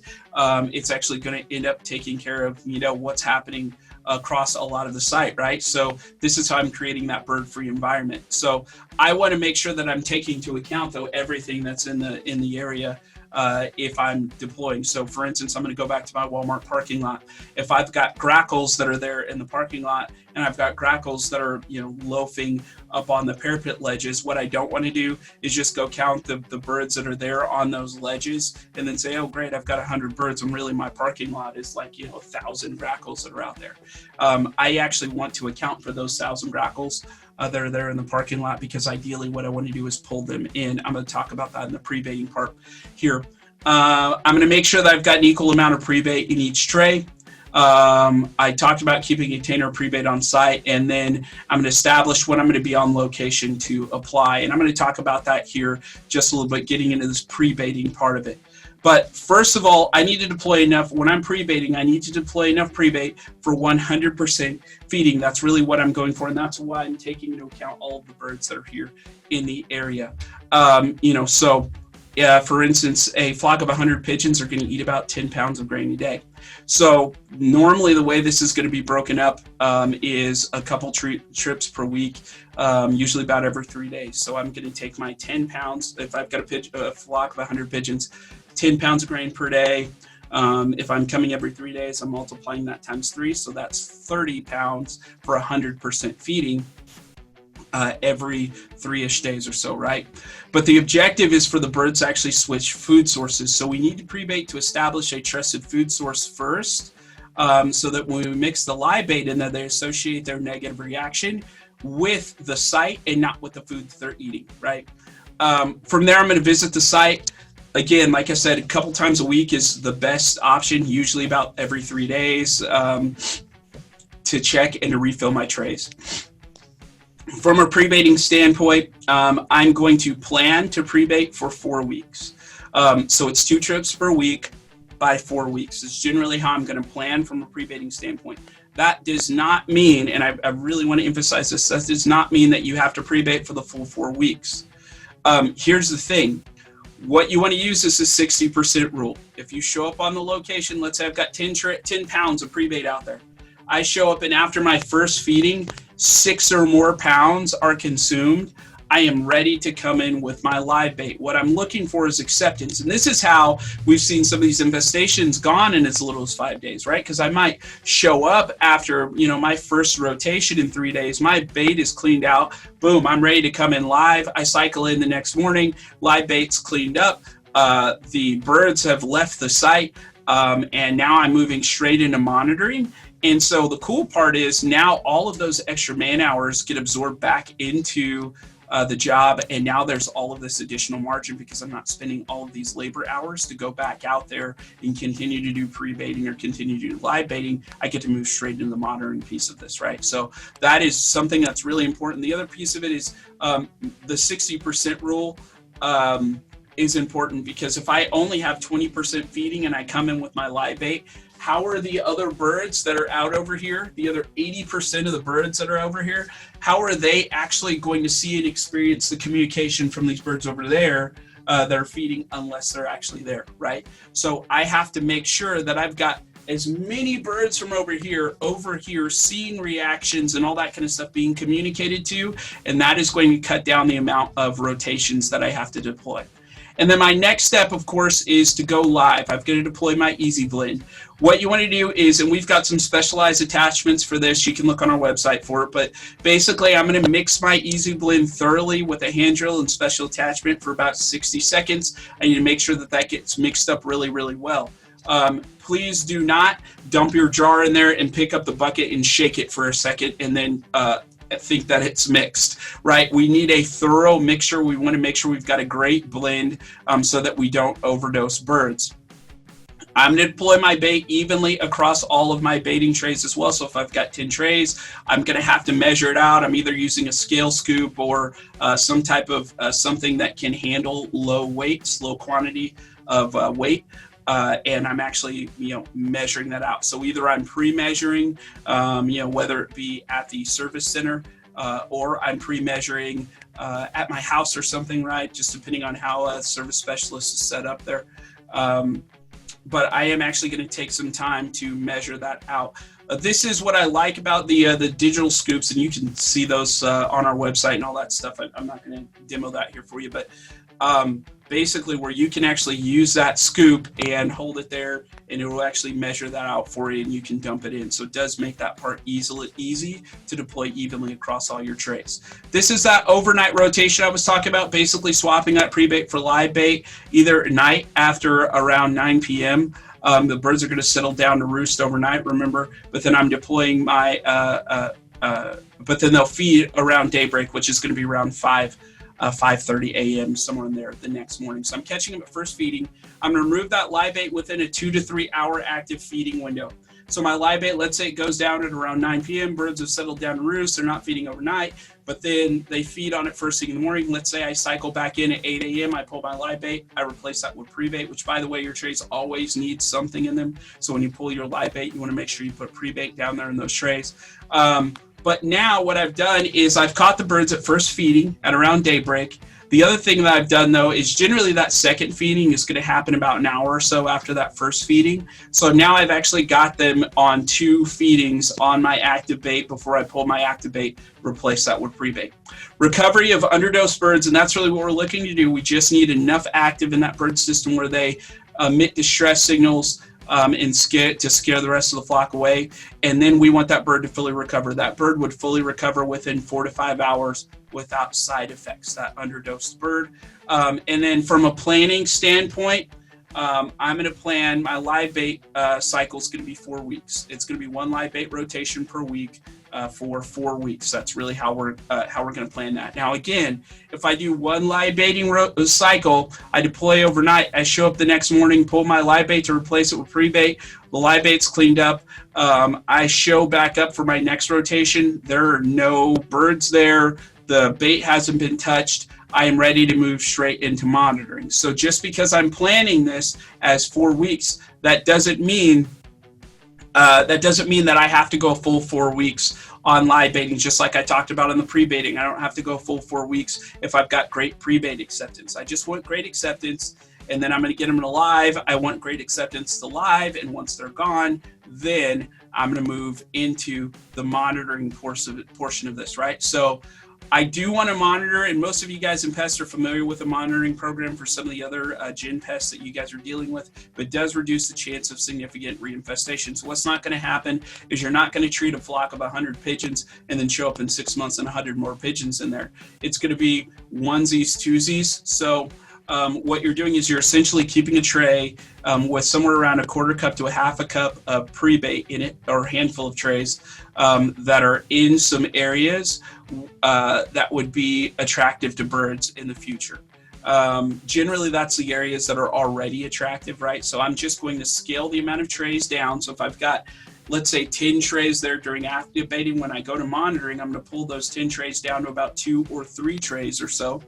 It's actually going to end up taking care of, what's happening across a lot of the site, right? So this is how I'm creating that bird-free environment. So I want to make sure that I'm taking into account, though, everything that's in the area if I'm deploying. So for instance, I'm going to go back to my Walmart parking lot. If I've got grackles that are there in the parking lot and I've got grackles that are, loafing up on the parapet ledges. What I don't want to do is just go count the birds that are there on those ledges and then say, oh, great, I've got 100 birds. And really my parking lot is like, 1,000 grackles that are out there. I actually want to account for those 1,000 grackles that are there in the parking lot, because ideally what I want to do is pull them in. I'm going to talk about that in the pre-baiting part here. I'm going to make sure that I've got an equal amount of pre-bait in each tray. I talked about keeping a container pre-bait on site, and then I'm going to establish when I'm going to be on location to apply. And I'm going to talk about that here just a little bit, getting into this pre-baiting part of it. But first of all, I need to deploy enough. When I'm pre-baiting, I need to deploy enough pre-bait for 100% feeding. That's really what I'm going for, and that's why I'm taking into account all of the birds that are here in the area. For instance, a flock of 100 pigeons are going to eat about 10 pounds of grain a day. So normally the way this is going to be broken up is a couple trips per week, usually about every 3 days. So I'm going to take my 10 pounds, if I've got a flock of 100 pigeons, 10 pounds of grain per day. If I'm coming every 3 days, I'm multiplying that times 3. So that's 30 pounds for 100% feeding. Every 3-ish days or so, right? But the objective is for the birds to actually switch food sources. So we need to pre-bait to establish a trusted food source first, so that when we mix the live bait in there, they associate their negative reaction with the site and not with the food that they're eating, right? From there, I'm going to visit the site. Again, like I said, a couple times a week is the best option, usually about every 3 days, to check and to refill my trays. From a pre-baiting standpoint, I'm going to plan to pre-bait for 4 weeks. So it's 2 trips per week by 4 weeks. It's generally how I'm going to plan from a pre-baiting standpoint. That does not mean, and I really want to emphasize this, that does not mean that you have to pre-bait for the full 4 weeks. Here's the thing. What you want to use is the 60% rule. If you show up on the location, let's say I've got 10 pounds of pre-bait out there. I show up and after my first feeding, 6 or more pounds are consumed, I am ready to come in with my live bait. What I'm looking for is acceptance. And this is how we've seen some of these infestations gone in as little as 5 days, right? Because I might show up after, my first rotation in 3 days, my bait is cleaned out, boom, I'm ready to come in live. I cycle in the next morning, live bait's cleaned up, the birds have left the site, and now I'm moving straight into monitoring. And so the cool part is now all of those extra man hours get absorbed back into the job. And now there's all of this additional margin because I'm not spending all of these labor hours to go back out there and continue to do pre-baiting or continue to do live baiting. I get to move straight into the monitoring piece of this, right? So that is something that's really important. The other piece of it is the 60% rule is important, because if I only have 20% feeding and I come in with my live bait, how are the other birds that are out over here, the other 80% of the birds that are over here, how are they actually going to see and experience the communication from these birds over there that are feeding unless they're actually there, right? So I have to make sure that I've got as many birds from over here, seeing reactions and all that kind of stuff being communicated to, and that is going to cut down the amount of rotations that I have to deploy. And then my next step, of course, is to go live. I've got to deploy my Easy Blend. What you want to do is, and we've got some specialized attachments for this, you can look on our website for it, but basically I'm going to mix my Easy Blend thoroughly with a hand drill and special attachment for about 60 seconds. I need to make sure that that gets mixed up really, really well. Please do not dump your jar in there and pick up the bucket and shake it for a second and then think that it's mixed, right? We need a thorough mixture. We want to make sure we've got a great blend so that we don't overdose birds. I'm going to deploy my bait evenly across all of my baiting trays as well. So if I've got 10 trays, I'm going to have to measure it out. I'm either using a scale scoop or some type of something that can handle low weights, low quantity of weight. And I'm actually, measuring that out. So either I'm pre-measuring, whether it be at the service center or I'm pre-measuring at my house or something, right? Just depending on how a service specialist is set up there. But I am actually going to take some time to measure that out. This is what I like about the digital scoops, and you can see those on our website and all that stuff. I'm not going to demo that here for you, but basically where you can actually use that scoop and hold it there, and it will actually measure that out for you, and you can dump it in. So it does make that part easy to deploy evenly across all your trays. This is that overnight rotation I was talking about, basically swapping that pre-bait for live bait either at night after around 9 p.m. The birds are going to settle down to roost overnight, remember, but then I'm deploying my, but then they'll feed around daybreak, which is going to be around 5:30 a.m. somewhere in there the next morning. So I'm catching them at first feeding. I'm going to remove that live bait within a 2 to 3 hour active feeding window. So my live bait, let's say it goes down at around 9 p.m. Birds have settled down to roost. They're not feeding overnight, but then they feed on it first thing in the morning. Let's say I cycle back in at 8 a.m. I pull my live bait. I replace that with pre-bait, which, by the way, your trays always need something in them. So when you pull your live bait, you want to make sure you put pre-bait down there in those trays. But now what I've done is I've caught the birds at first feeding at around daybreak. The other thing that I've done, though, is generally that second feeding is going to happen about an hour or so after that first feeding. So now I've actually got them on 2 feedings on my active bait before I pull my active bait, replace that with pre-bait. Recovery of underdosed birds, and that's really what we're looking to do. We just need enough active in that bird system where they emit distress signals and scare the rest of the flock away. And then we want that bird to fully recover. That bird would fully recover within 4 to 5 hours without side effects, that underdosed bird. And then from a planning standpoint, I'm going to plan my live bait cycle is going to be 4 weeks. It's going to be 1 live bait rotation per week for 4 weeks. That's really how we're going to plan that. Now, again, if I do 1 live baiting cycle, I deploy overnight. I show up the next morning, pull my live bait to replace it with pre-bait. The live bait's cleaned up. I show back up for my next rotation. There are no birds there. The bait hasn't been touched. I am ready to move straight into monitoring. So just because I'm planning this as 4 weeks, that doesn't mean that I have to go full 4 weeks on live baiting, just like I talked about in the pre-baiting. I don't have to go full 4 weeks if I've got great pre-bait acceptance. I just want great acceptance, and then I'm going to get them to live. I want great acceptance to live, and once they're gone, then I'm going to move into the monitoring portion of this, right? So I do want to monitor, and most of you guys in pests are familiar with the monitoring program for some of the other gin pests that you guys are dealing with, but it does reduce the chance of significant reinfestation. So what's not going to happen is you're not going to treat a flock of 100 pigeons and then show up in 6 months and 100 more pigeons in there. It's going to be onesies, twosies. So what you're doing is you're essentially keeping a tray with somewhere around 1/4 cup to 1/2 cup of pre-bait in it, or a handful of trays that are in some areas that would be attractive to birds in the future. Generally, that's the areas that are already attractive, right? So I'm just going to scale the amount of trays down. So if I've got, let's say, 10 trays there during active baiting, when I go to monitoring, I'm going to pull those 10 trays down to about 2 or 3 trays or so.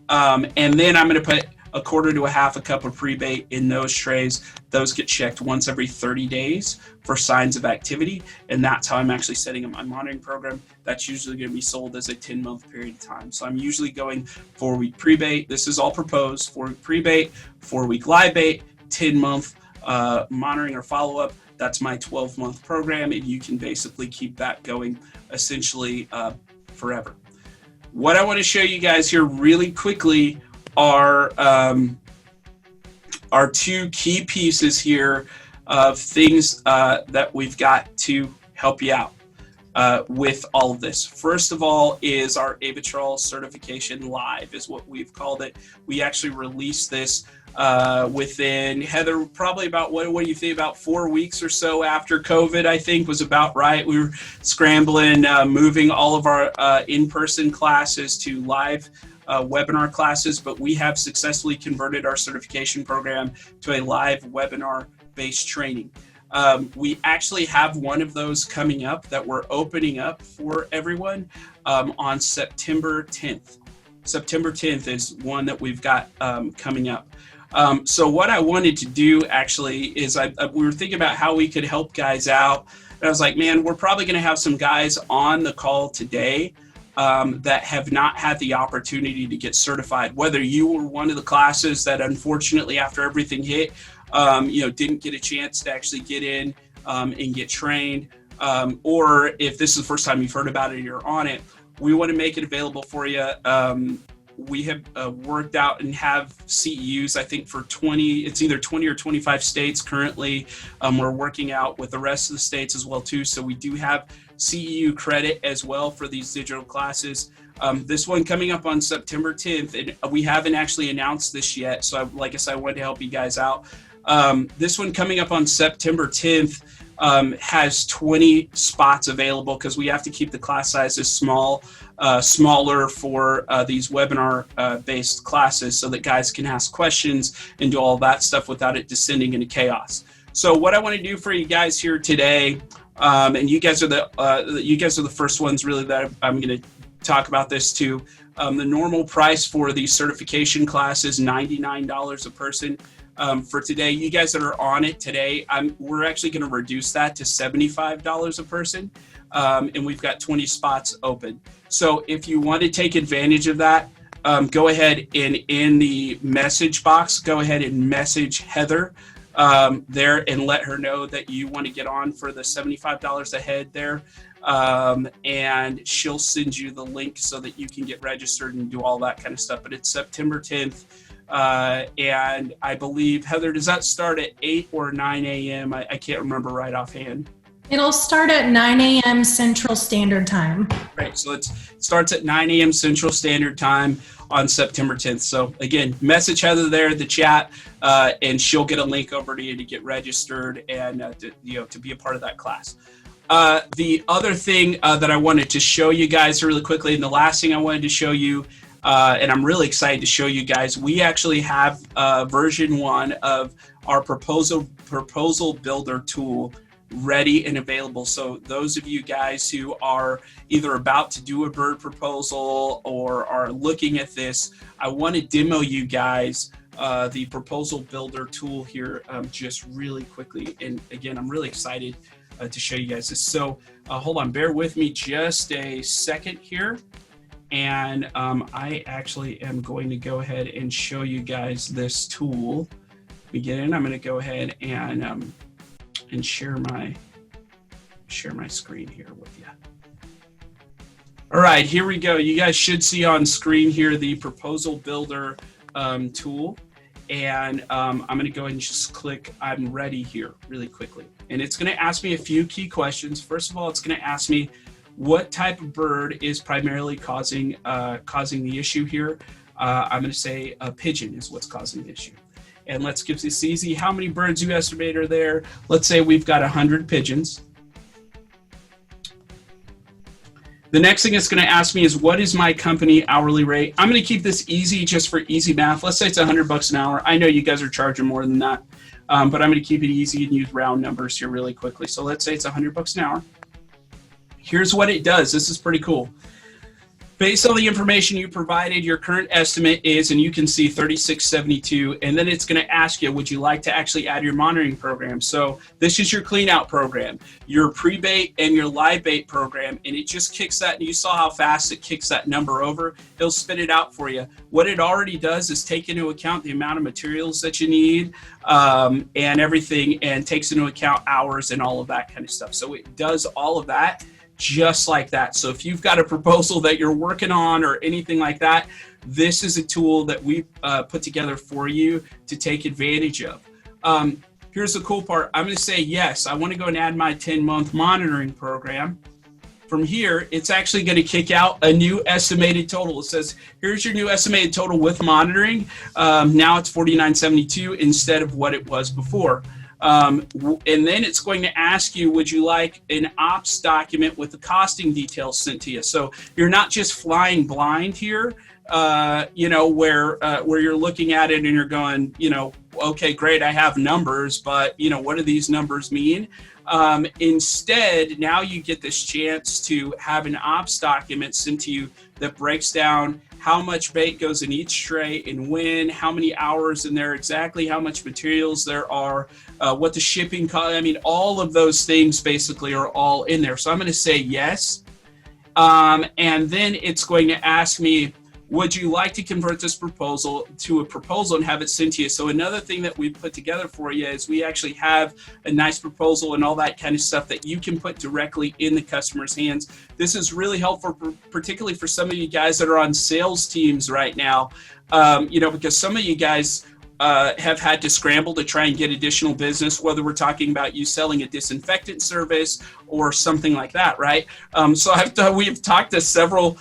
And then I'm going to put 1/4 to 1/2 cup of pre-bait in those trays. Those get checked once every 30 days for signs of activity. And that's how I'm actually setting up my monitoring program. That's usually going to be sold as a 10-month period of time. So I'm usually going 4-week pre-bait. This is all proposed: 4-week pre-bait, 4-week live bait, 10-month monitoring or follow-up. That's my 12-month program. And you can basically keep that going essentially forever. What I want to show you guys here really quickly are 2 key pieces here of things that we've got to help you out with all of this. First of all is our Avitrol certification live, is what we've called it. We actually released this within, Heather, probably about, what do you think, about 4 weeks or so after COVID, I think was about right. We were scrambling, moving all of our in-person classes to live webinar classes, but we have successfully converted our certification program to a live webinar-based training. We actually have one of those coming up that we're opening up for everyone on September 10th. September 10th is one that we've got coming up. So what I wanted to do actually is we were thinking about how we could help guys out. And I was like, man, we're probably going to have some guys on the call today that have not had the opportunity to get certified. Whether you were one of the classes that unfortunately after everything hit, didn't get a chance to actually get in and get trained, or if this is the first time you've heard about it, you're on it, we want to make it available for you we have worked out and have CEUs, I think, for 20, it's either 20 or 25 states currently. We're working out with the rest of the states as well, too. So we do have CEU credit as well for these digital classes. This one coming up on September 10th, and we haven't actually announced this yet. So like I said, I wanted to help you guys out. This one coming up on September 10th has 20 spots available because we have to keep the class sizes smaller for these webinar based classes so that guys can ask questions and do all that stuff without it descending into chaos. So what I want to do for you guys here today, and you guys are the first ones really that I'm going to talk about this too. The normal price for the certification class is $99 a person. For today, you guys that are on it today, we're actually going to reduce that to $75 a person, and we've got 20 spots open. So if you want to take advantage of that, go ahead and in the message box, go ahead and message Heather there and let her know that you want to get on for the $75 a head there, and she'll send you the link so that you can get registered and do all that kind of stuff. But it's September 10th. And I believe, Heather, does that start at 8 or 9 a.m.? I can't remember right offhand.
It'll start at 9 a.m. Central Standard Time.
Right, so it starts at 9 a.m. Central Standard Time on September 10th. So again, message Heather there in the chat, and she'll get a link over to you to get registered and to be a part of that class. The other thing that I wanted to show you guys really quickly, and the last thing I wanted to show you, and I'm really excited to show you guys, we actually have version 1 of our proposal builder tool ready and available. So those of you guys who are either about to do a bird proposal or are looking at this, I want to demo you guys the proposal builder tool here just really quickly. And again, I'm really excited to show you guys this. So hold on, bear with me just a second here. And I actually am going to go ahead and show you guys this tool. We get in, I'm going to go ahead and share my screen here with you. All right, here we go. You guys should see on screen here the proposal builder tool. And I'm going to go ahead and just click I'm ready here really quickly. And it's going to ask me a few key questions. First of all, it's going to ask me what type of bird is primarily causing the issue here. I'm going to say a pigeon is what's causing the issue. And let's give this easy. How many birds you estimate are there? Let's say we've got 100 pigeons. The next thing it's going to ask me is what is my company hourly rate? I'm going to keep this easy just for easy math. Let's say it's $100 an hour. I know you guys are charging more than that, but I'm going to keep it easy and use round numbers here really quickly. So let's say it's $100 an hour. Here's what it does. This is pretty cool. Based on the information you provided, your current estimate is, and you can see 3672, and then it's going to ask you, would you like to actually add your monitoring program? So this is your clean out program, your pre-bait and your live bait program, and it just kicks that, and you saw how fast it kicks that number over. It'll spit it out for you. What it already does is take into account the amount of materials that you need and everything, and takes into account hours and all of that kind of stuff. So it does all of that just like that. So if you've got a proposal that you're working on or anything like that, this is a tool that we put together for you to take advantage of. Here's the cool part. I'm going to say, yes, I want to go and add my 10-month monitoring program. From here, it's actually going to kick out a new estimated total. It says, here's your new estimated total with monitoring. Now it's $49.72 instead of what it was before. And then it's going to ask you, would you like an ops document with the costing details sent to you? So you're not just flying blind here, where you're looking at it and you're going, okay, great, I have numbers, but what do these numbers mean? Instead, now you get this chance to have an ops document sent to you that breaks down how much bait goes in each tray and when, how many hours in there exactly, how much materials there are, what the shipping cost. I mean, all of those things basically are all in there. So I'm going to say yes. And then it's going to ask me, would you like to convert this proposal to a proposal and have it sent to you? So another thing that we put together for you is we actually have a nice proposal and all that kind of stuff that you can put directly in the customer's hands. This is really helpful, particularly for some of you guys that are on sales teams right now, because some of you guys have had to scramble to try and get additional business, whether we're talking about you selling a disinfectant service or something like that, right? We've talked to several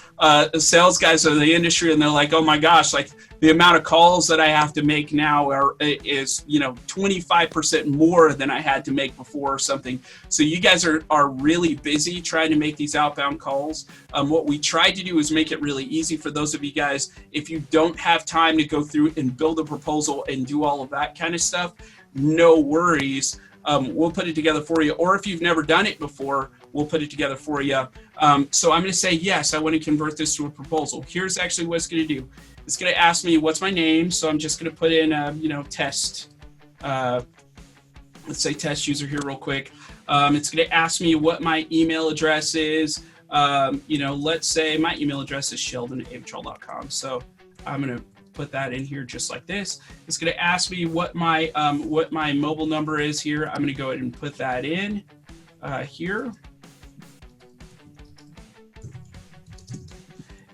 sales guys in the industry, and they're like, "Oh my gosh, like the amount of calls that I have to make now is 25% more than I had to make before or something." So you guys are really busy trying to make these outbound calls. What we tried to do is make it really easy for those of you guys. If you don't have time to go through and build a proposal and do all of that kind of stuff, no worries. We'll put it together for you. Or if you've never done it before, we'll put it together for you. So I'm going to say, yes, I want to convert this to a proposal. Here's actually what it's going to do. It's going to ask me what's my name. So I'm just going to put in, test. Let's say test user here real quick. It's going to ask me what my email address is. Let's say my email address is sheldon@avitrol.com. So I'm going to put that in here just like this. It's going to ask me what my mobile number is here. I'm going to go ahead and put that in here.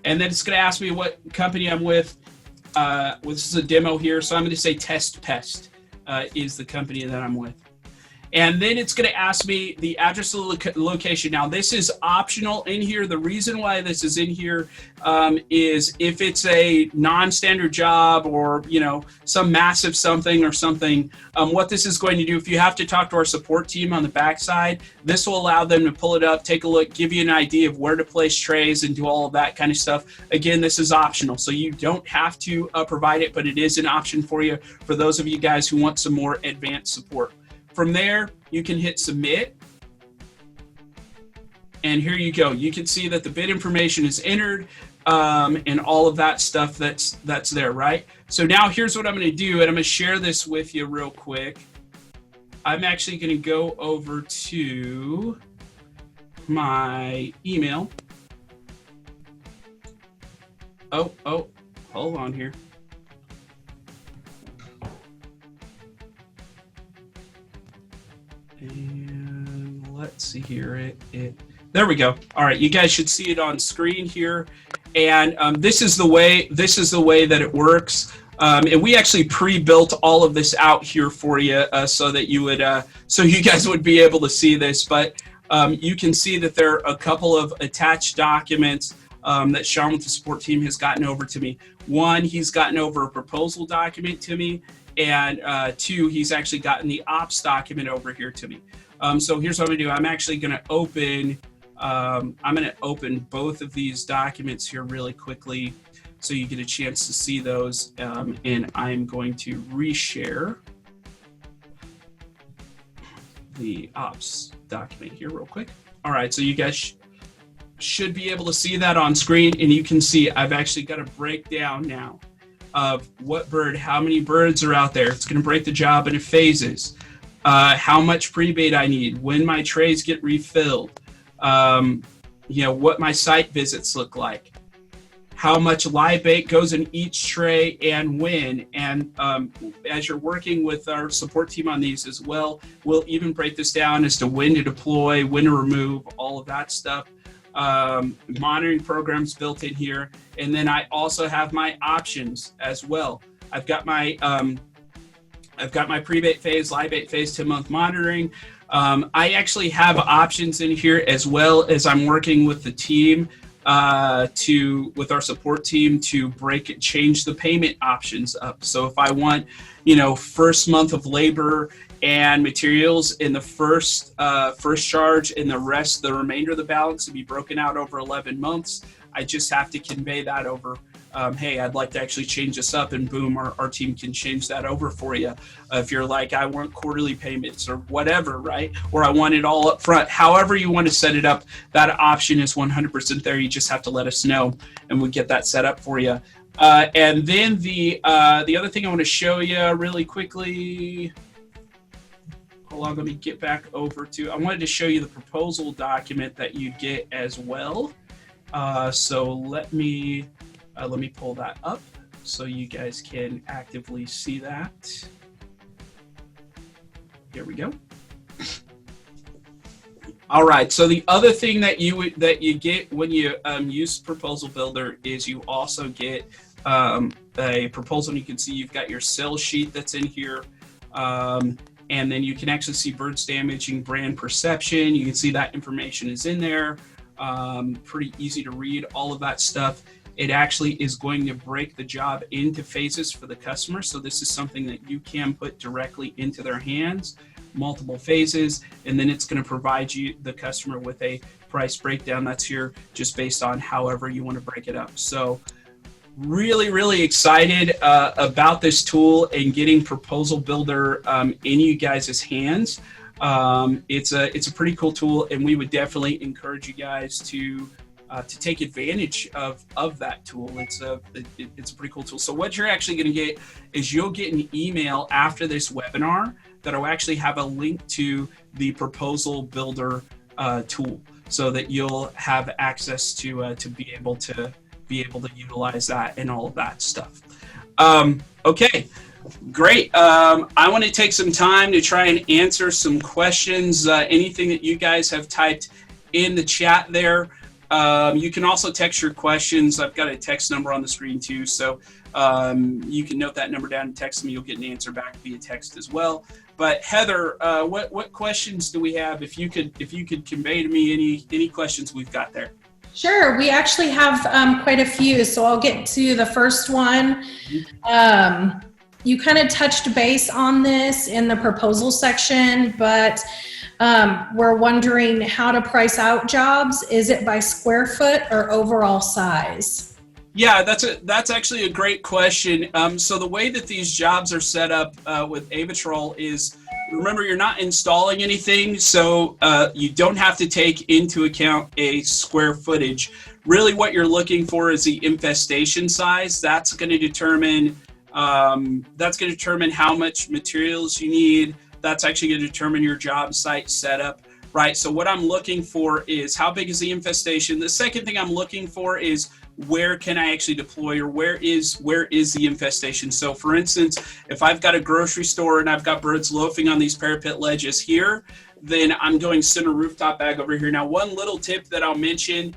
And then it's going to ask me what company I'm with. This is a demo here, so I'm going to say Test Pest is the company that I'm with. And then it's going to ask me the address of the location. Now, this is optional in here. The reason why this is in here is if it's a non-standard job or, some massive something or something, what this is going to do, if you have to talk to our support team on the backside, this will allow them to pull it up, take a look, give you an idea of where to place trays and do all of that kind of stuff. Again, this is optional, so you don't have to provide it, but it is an option for you for those of you guys who want some more advanced support. From there, you can hit submit. And here you go. You can see that the bid information is entered and all of that stuff that's there, right? So now here's what I'm going to do, and I'm going to share this with you real quick. I'm actually going to go over to my email. Oh, hold on here. And let's see here. There we go. All right, you guys should see it on screen here. And this is the way that it works. And we actually pre-built all of this out here for you so that you guys would be able to see this. But you can see that there are a couple of attached documents that Sean with the support team has gotten over to me. One, he's gotten over a proposal document to me. And two, he's actually gotten the ops document over here to me. So here's what I'm gonna do. I'm actually gonna open both of these documents here really quickly so you get a chance to see those. And I'm going to reshare the ops document here real quick. All right, so you guys should be able to see that on screen, and you can see I've actually got a breakdown now of how many birds are out there. It's going to break the job into phases. How much pre-bait I need, when my trays get refilled, what my site visits look like, how much live bait goes in each tray and when. And as you're working with our support team on these as well, we'll even break this down as to when to deploy, when to remove, all of that stuff. Monitoring programs built in here, and then I also have my options as well. I've got my pre-bait phase, live bait phase, 10-month monitoring. I actually have options in here as well as I'm working with the team with our support team to change the payment options up. So if I want, first month of labor and materials in the first charge, and the remainder of the balance to be broken out over 11 months, I just have to convey that over. Hey, I'd like to actually change this up, and boom, our team can change that over for you. If you're like, I want quarterly payments or whatever, right? Or I want it all up front. However you want to set it up, that option is 100% there. You just have to let us know, and we'll get that set up for you. And then the other thing I want to show you really quickly. Hold on, let me get back over to. I wanted to show you the proposal document that you get as well. So let me Let me pull that up so you guys can actively see that. Here we go. All right. So the other thing that you get when you use Proposal Builder is you also get a proposal. And you can see you've got your sales sheet that's in here, and then you can actually see birds damaging brand perception. You can see that information is in there. Pretty easy to read all of that stuff. It actually is going to break the job into phases for the customer. So this is something that you can put directly into their hands, multiple phases, and then it's going to provide you, the customer, with a price breakdown that's here just based on however you want to break it up. So really, really excited about this tool and getting Proposal Builder in you guys' hands. It's a pretty cool tool, and we would definitely encourage you guys to take advantage of that tool. It's a pretty cool tool. So what you're actually going to get is you'll get an email after this webinar that'll actually have a link to the Proposal Builder tool, so that you'll have access to be able to utilize that and all of that stuff. Okay. Great. I want to take some time to try and answer some questions. Anything that you guys have typed in the chat there. You can also text your questions. I've got a text number on the screen too, so you can note that number down and text me. You'll get an answer back via text as well. But Heather, what questions do we have? If you could convey to me any questions we've got there.
Sure. We actually have quite a few, so I'll get to the first one. You kind of touched base on this in the proposal section, but we're wondering how to price out jobs. Is it by square foot or overall size?
Yeah, that's actually a great question. So the way that these jobs are set up with Avitrol is, remember, you're not installing anything, so you don't have to take into account a square footage. Really what you're looking for is the infestation size. That's going to determine how much materials you need. That's actually going to determine your job site setup, right? So what I'm looking for is how big is the infestation. The second thing I'm looking for is where can I actually deploy, or where is the infestation. So for instance, if I've got a grocery store and I've got birds loafing on these parapet ledges here, then I'm going center rooftop bag over here. Now, one little tip that I'll mention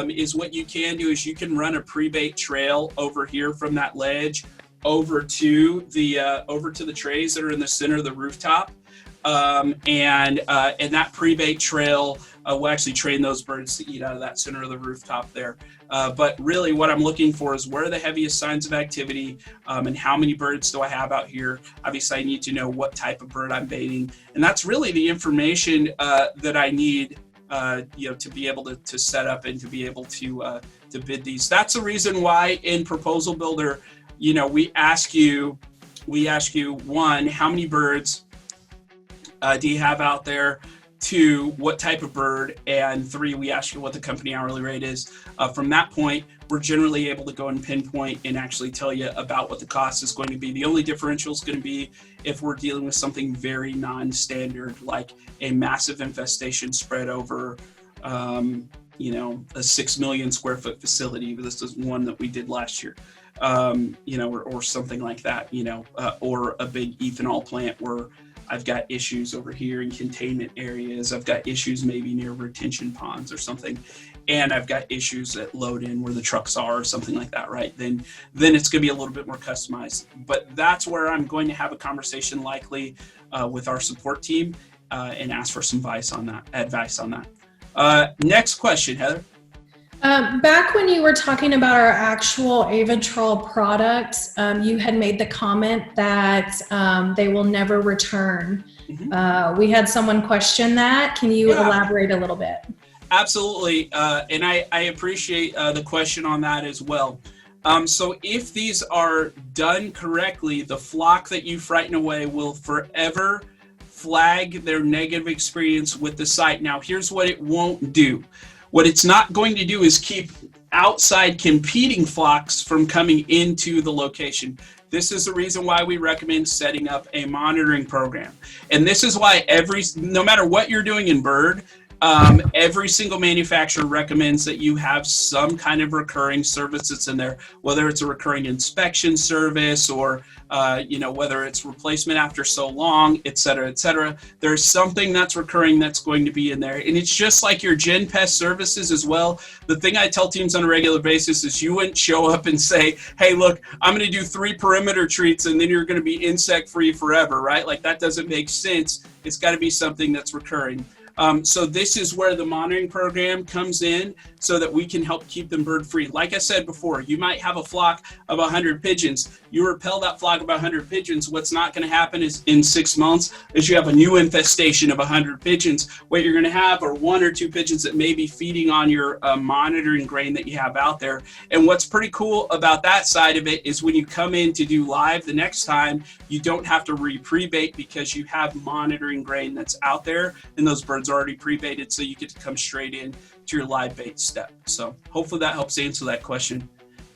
is what you can do is you can run a pre-bait trail over here from that ledge over to the trays that are in the center of the rooftop, and that pre-bait trail will actually train those birds to eat out of that center of the rooftop there. But really what I'm looking for is where are the heaviest signs of activity, and how many birds do I have out here. Obviously I need to know what type of bird I'm baiting, and that's really the information that I need to be able to set up and to be able to bid these. That's the reason why in Proposal Builder, we ask you, one, how many birds do you have out there? Two, what type of bird? And three, we ask you what the company hourly rate is. From that point, we're generally able to go and pinpoint and actually tell you about what the cost is going to be. The only differential is going to be if we're dealing with something very non-standard, like a massive infestation spread over, a 6 million square foot facility. This is one that we did last year. Or something like that, or a big ethanol plant where I've got issues over here in containment areas. I've got issues maybe near retention ponds or something, and I've got issues at load in where the trucks are or something like that, right? Then it's going to be a little bit more customized. But that's where I'm going to have a conversation likely with our support team and ask for some advice on that. Next question, Heather.
Back when you were talking about our actual Avitrol product, you had made the comment that they will never return. Mm-hmm. We had someone question that. Can you elaborate a little bit?
Absolutely. And I appreciate the question on that as well. So if these are done correctly, the flock that you frighten away will forever flag their negative experience with the site. Now, here's what it won't do. What it's not going to do is keep outside competing flocks from coming into the location. This is the reason why we recommend setting up a monitoring program. And this is why no matter what you're doing in bird, Every single manufacturer recommends that you have some kind of recurring service that's in there, whether it's a recurring inspection service or, whether it's replacement after so long, et cetera, et cetera. There's something that's recurring that's going to be in there. And it's just like your Gen Pest services as well. The thing I tell teams on a regular basis is you wouldn't show up and say, hey, look, I'm going to do 3 perimeter treats and then you're going to be insect free forever, right? Like that doesn't make sense. It's got to be something that's recurring. So this is where the monitoring program comes in so that we can help keep them bird free. Like I said before, you might have a flock of 100 pigeons. You repel that flock of 100 pigeons. What's not going to happen is in 6 months is you have a new infestation of 100 pigeons. What you're going to have are 1 or 2 pigeons that may be feeding on your monitoring grain that you have out there. And what's pretty cool about that side of it is when you come in to do live the next time, you don't have to pre-bait because you have monitoring grain that's out there and those birds are already pre-baited, so you get to come straight in to your live bait step. So hopefully that helps answer that question.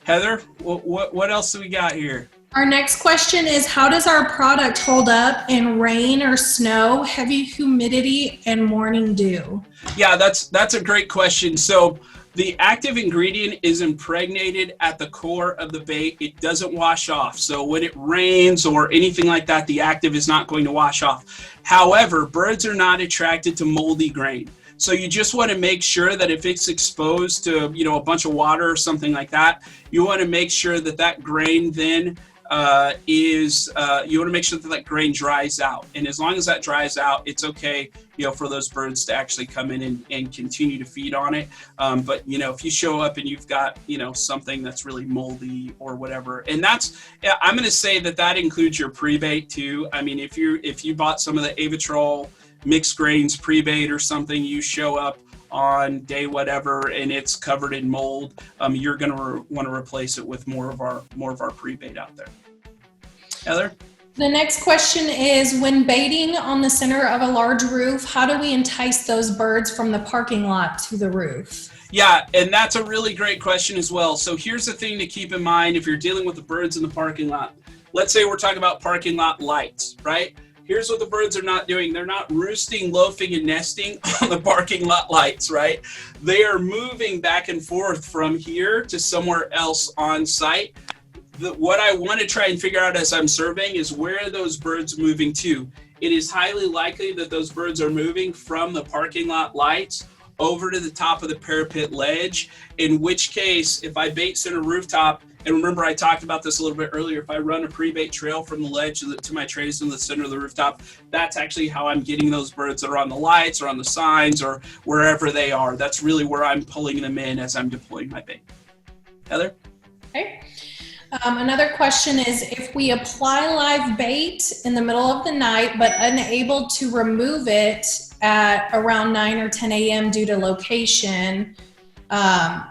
Heather, what else do we got here?
Our next question is, how does our product hold up in rain or snow, heavy humidity, and morning dew?
Yeah, that's a great question. So the active ingredient is impregnated at the core of the bait. It doesn't wash off. So when it rains or anything like that, the active is not going to wash off. However, birds are not attracted to moldy grain. So you just want to make sure that if it's exposed to, a bunch of water or something like that, you want to make sure that that grain then you want to make sure that grain dries out. And as long as that dries out, it's okay, for those birds to actually come in and continue to feed on it. But, if you show up and you've got, something that's really moldy or whatever, and I'm going to say that includes your pre-bait too. I mean, if you bought some of the Avitrol mixed grains pre-bait or something, you show up on day whatever and it's covered in mold, you're going to want to replace it with more of our pre-bait out there. Heather?
The next question is, when baiting on the center of a large roof, how do we entice those birds from the parking lot to the roof?
Yeah, and that's a really great question as well. So here's the thing to keep in mind if you're dealing with the birds in the parking lot. Let's say we're talking about parking lot lights, right? Here's what the birds are not doing. They're not roosting, loafing, and nesting on the parking lot lights, right? They are moving back and forth from here to somewhere else on site. What I want to try and figure out as I'm surveying is where are those birds moving to? It is highly likely that those birds are moving from the parking lot lights over to the top of the parapet ledge, in which case, if I bait center rooftop, and remember I talked about this a little bit earlier, if I run a pre-bait trail from the ledge to my trays in the center of the rooftop, that's actually how I'm getting those birds that are on the lights or on the signs or wherever they are. That's really where I'm pulling them in as I'm deploying my bait. Heather?
Okay. Another question is, if we apply live bait in the middle of the night but unable to remove it at around 9 or 10 a.m. due to location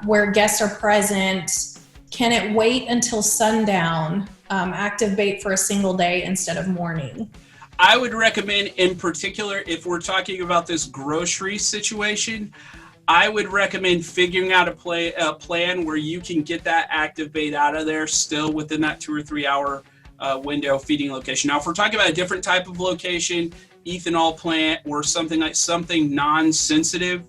where guests are present, can it wait until sundown, active bait for a single day instead of morning?
I would recommend, in particular, if we're talking about this grocery situation, I would recommend figuring out a plan where you can get that active bait out of there still within that 2 or 3 hour window feeding location. Now, if we're talking about a different type of location, ethanol plant or something non-sensitive,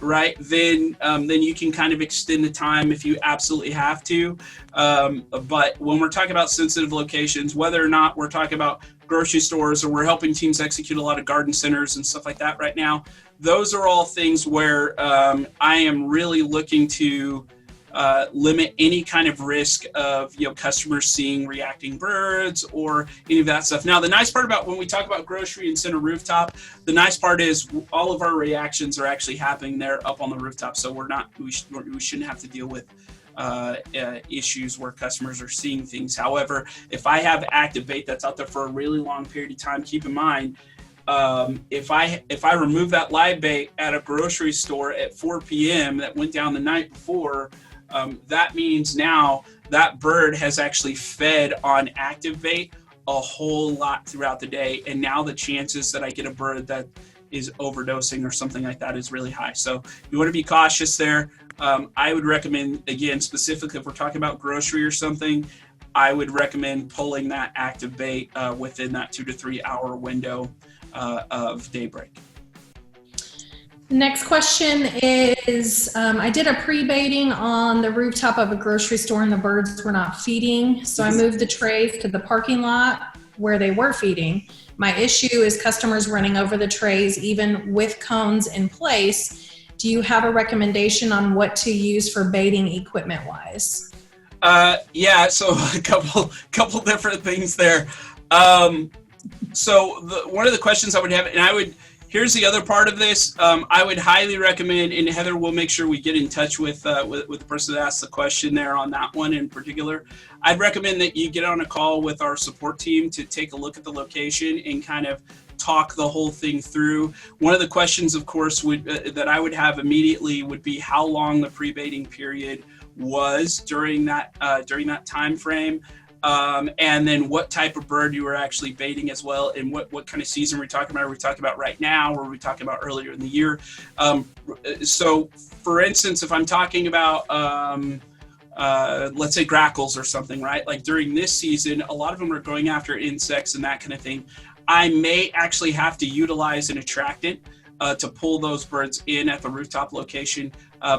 right, then you can kind of extend the time if you absolutely have to. But when we're talking about sensitive locations, whether or not we're talking about grocery stores or we're helping teams execute a lot of garden centers and stuff like that right now, those are all things where I am really looking to limit any kind of risk of customers seeing reacting birds or any of that stuff. Now, the nice part about when we talk about grocery and center rooftop, the nice part is all of our reactions are actually happening there up on the rooftop. So we shouldn't have to deal with issues where customers are seeing things. However, if I have active bait that's out there for a really long period of time, keep in mind, if I remove that live bait at a grocery store at 4 p.m. that went down the night before, that means now that bird has actually fed on active bait a whole lot throughout the day. And now the chances that I get a bird that is overdosing or something like that is really high. So you want to be cautious there. I would recommend, again, specifically if we're talking about grocery or something, I would recommend pulling that active bait within that 2 to 3 hour window of daybreak.
Next question is, I did a pre-baiting on the rooftop of a grocery store and the birds were not feeding. So I moved the trays to the parking lot where they were feeding. My issue is customers running over the trays, even with cones in place. Do you have a recommendation on what to use for baiting equipment wise?
Yeah, so a couple different things there. So one of the questions I would have, and here's the other part of this. I would highly recommend, and Heather, we'll make sure we get in touch with the person that asked the question there on that one in particular. I'd recommend that you get on a call with our support team to take a look at the location and kind of talk the whole thing through. One of the questions, of course, that I would have immediately would be how long the pre-baiting period was during that time frame. And then what type of bird you were actually baiting as well, and what kind of season we're talking about. Are we talking about right now, or are we talking about earlier in the year? So, for instance, if I'm talking about, let's say grackles or something, right? Like during this season, a lot of them are going after insects and that kind of thing. I may actually have to utilize an attractant to pull those birds in at the rooftop location,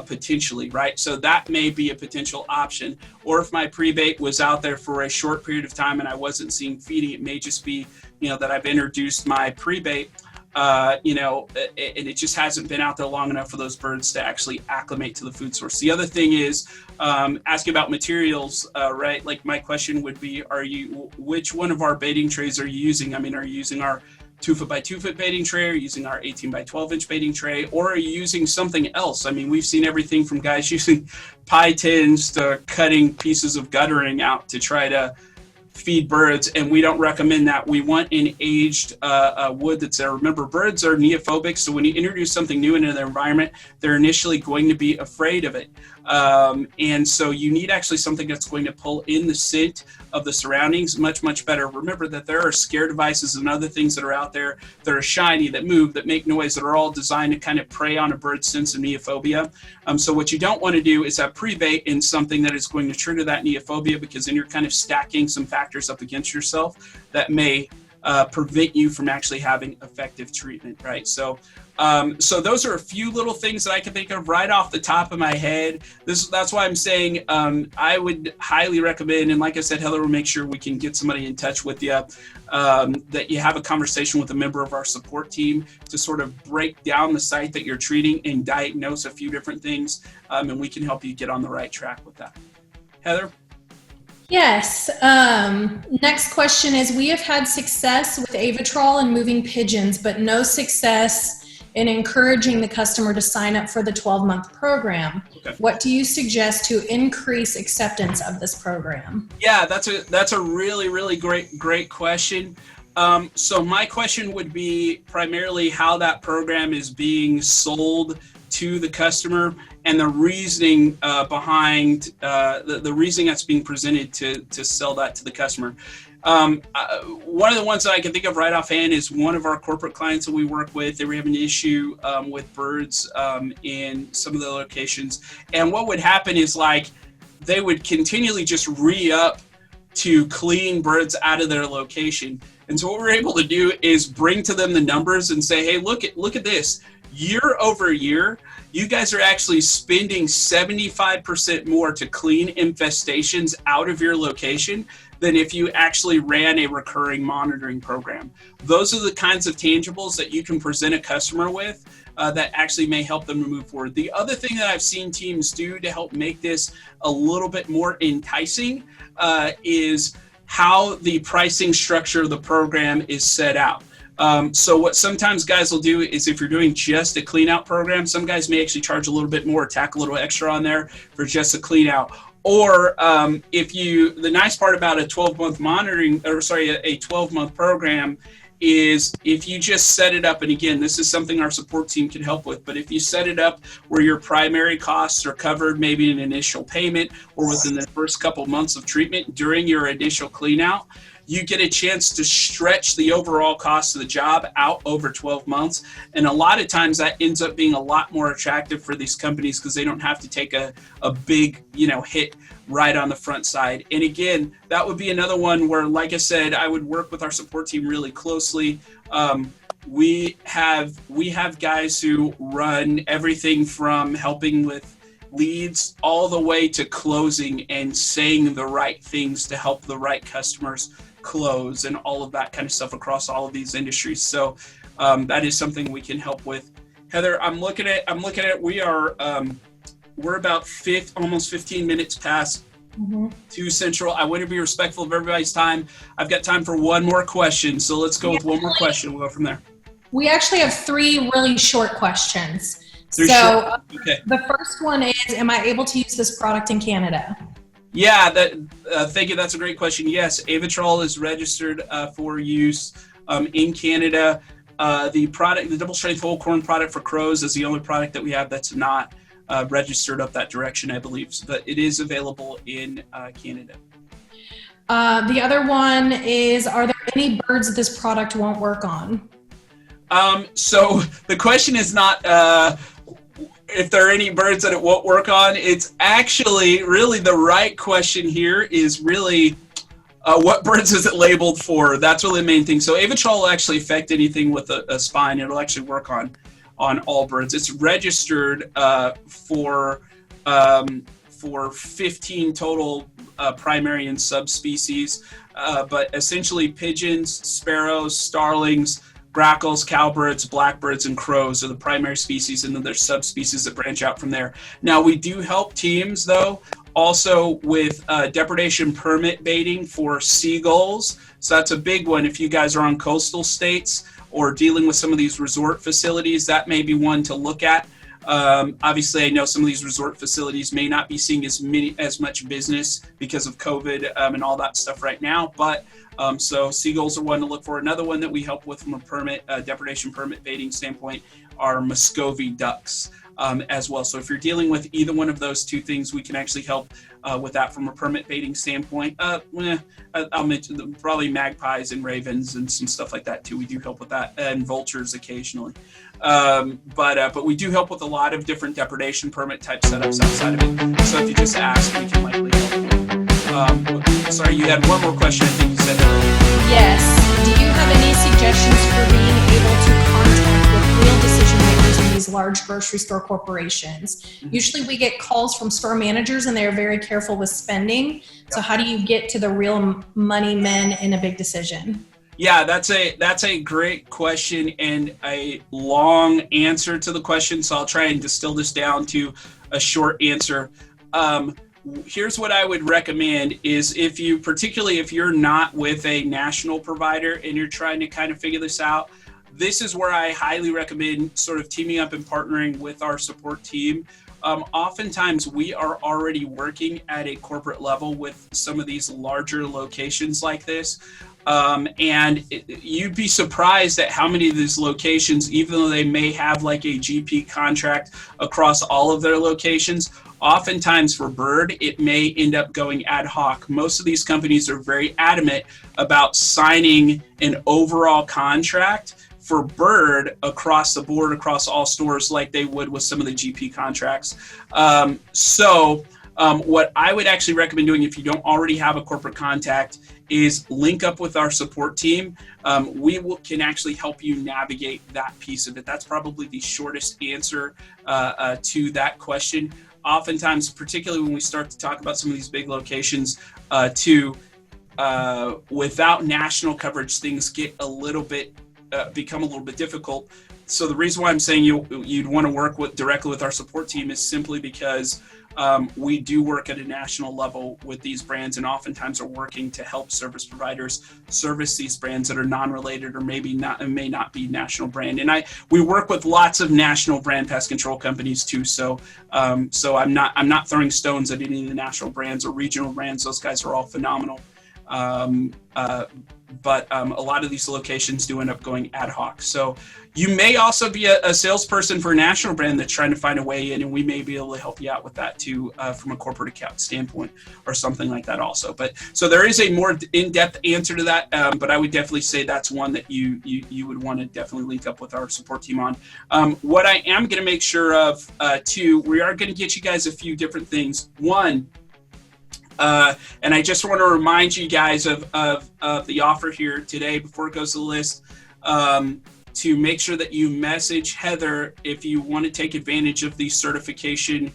potentially, right? So that may be a potential option. Or if my pre-bait was out there for a short period of time and I wasn't seeing feeding, it may just be, that I've introduced my pre-bait, and it just hasn't been out there long enough for those birds to actually acclimate to the food source. The other thing is asking about materials, right? Like my question would be, which one of our baiting trays are you using? I mean, are you using our 2 foot by 2 foot baiting tray, or using our 18 by 12 inch baiting tray, or are you using something else? I mean, we've seen everything from guys using pie tins to cutting pieces of guttering out to try to feed birds, and we don't recommend that. We want an aged wood that's there. Remember, birds are neophobic, so when you introduce something new into their environment, they're initially going to be afraid of it. And so you need actually something that's going to pull in the scent of the surroundings much better. Remember that there are scare devices and other things that are out there that are shiny, that move, that make noise, that are all designed to kind of prey on a bird's sense of neophobia. So what you don't want to do is have pre-bait in something that is going to trigger that neophobia, because then you're kind of stacking some factors up against yourself that may prevent you from actually having effective treatment, right? So those are a few little things that I can think of right off the top of my head. That's why I'm saying I would highly recommend, and like I said, Heather will make sure we can get somebody in touch with you, that you have a conversation with a member of our support team to sort of break down the site that you're treating and diagnose a few different things, and we can help you get on the right track with that. Heather?
Yes. Next question is, we have had success with Avitrol and moving pigeons, but no success in encouraging the customer to sign up for the 12-month program. Okay. What do you suggest to increase acceptance of this program?
Yeah, that's a really great question. So my question would be primarily how that program is being sold to the customer, and the reasoning behind the reasoning that's being presented to sell that to the customer. One of the ones that I can think of right offhand is one of our corporate clients that we work with. They were having an issue with birds in some of the locations, and what would happen is, like, they would continually just re-up to clean birds out of their location. And so what we're able to do is bring to them the numbers and say, hey, look at this. Year over year, you guys are actually spending 75% more to clean infestations out of your location than if you actually ran a recurring monitoring program. Those are the kinds of tangibles that you can present a customer with that actually may help them to move forward. The other thing that I've seen teams do to help make this a little bit more enticing is how the pricing structure of the program is set out. So what sometimes guys will do is, if you're doing just a clean out program, some guys may actually charge a little bit more, tack a little extra on there for just a clean out. Or the nice part about a 12-month a 12-month program is if you just set it up, and again, this is something our support team can help with, but if you set it up where your primary costs are covered, maybe an initial payment or within the first couple months of treatment during your initial clean out, you get a chance to stretch the overall cost of the job out over 12 months. And a lot of times that ends up being a lot more attractive for these companies because they don't have to take a big, hit right on the front side. And again, that would be another one where, like I said, I would work with our support team really closely. We have guys who run everything from helping with leads all the way to closing and saying the right things to help the right customers close and all of that kind of stuff across all of these industries. So that is something we can help with. Heather, I'm looking at it. We're about almost 15 minutes past 2 Central. I want to be respectful of everybody's time. I've got time for one more question. So let's go with one more question. We'll go from there.
We actually have 3 really short questions.
Okay.
The first one is, am I able to use this product in Canada?
Yeah, thank you. That's a great question. Yes, Avitrol is registered for use in Canada. The double strength whole corn product for crows is the only product that we have that's not registered up that direction, I believe, but it is available in Canada.
The other one is, are there any birds that this product won't work on?
So the question is not if there are any birds that it won't work on. It's actually really the right question here is really what birds is it labeled for? That's really the main thing. So Avitrol will actually affect anything with a spine. It'll actually work on all birds. It's registered for 15 total primary and subspecies, but essentially pigeons, sparrows, starlings, grackles, cowbirds, blackbirds, and crows are the primary species, and then there's subspecies that branch out from there. Now, we do help teams, though, also with depredation permit baiting for seagulls. So that's a big one. If you guys are on coastal states or dealing with some of these resort facilities, that may be one to look at. Obviously, I know some of these resort facilities may not be seeing as much business because of COVID and all that stuff right now, but so seagulls are one to look for. Another one that we help with from a depredation permit baiting standpoint are Muscovy ducks as well. So if you're dealing with either one of those 2 things, we can actually help with that from a permit baiting standpoint. I'll mention probably magpies and ravens and some stuff like that too. We do help with that, and vultures occasionally. But we do help with a lot of different depredation permit type setups outside of it. So if you just ask, we can likely help. Sorry, you had one more question. I think you said earlier.
Yes. Do you have any suggestions for being able to contact with real decision makers in these large grocery store corporations? Usually we get calls from store managers and they're very careful with spending. So how do you get to the real money men in a big decision?
Yeah, that's a great question and a long answer to the question. So I'll try and distill this down to a short answer. Here's what I would recommend is particularly if you're not with a national provider and you're trying to kind of figure this out, this is where I highly recommend sort of teaming up and partnering with our support team. Oftentimes we are already working at a corporate level with some of these larger locations like this. And you'd be surprised at how many of these locations, even though they may have like a GP contract across all of their locations, oftentimes for bird, it may end up going ad hoc. Most of these companies are very adamant about signing an overall contract for bird across the board, across all stores, like they would with some of the GP contracts. What I would actually recommend doing if you don't already have a corporate contact is link up with our support team. Can actually help you navigate that piece of it. That's probably the shortest answer to that question. Oftentimes, particularly when we start to talk about some of these big locations, without national coverage, things get become a little bit difficult. So the reason why I'm saying you'd want to work directly with our support team is simply because we do work at a national level with these brands, and oftentimes are working to help service providers service these brands that are non-related or may not be national brand. And we work with lots of national brand pest control companies too. So I'm not throwing stones at any of the national brands or regional brands. Those guys are all phenomenal. But a lot of these locations do end up going ad hoc. So you may also be a salesperson for a national brand that's trying to find a way in, and we may be able to help you out with that too, from a corporate account standpoint or something like that also. But so there is a more in-depth answer to that, but I would definitely say that's one that you would want to definitely link up with our support team on. What I am going to make sure of too, we are going to get you guys a few different things. One, and I just want to remind you guys of the offer here today before it goes to the list, to make sure that you message Heather if you want to take advantage of the certification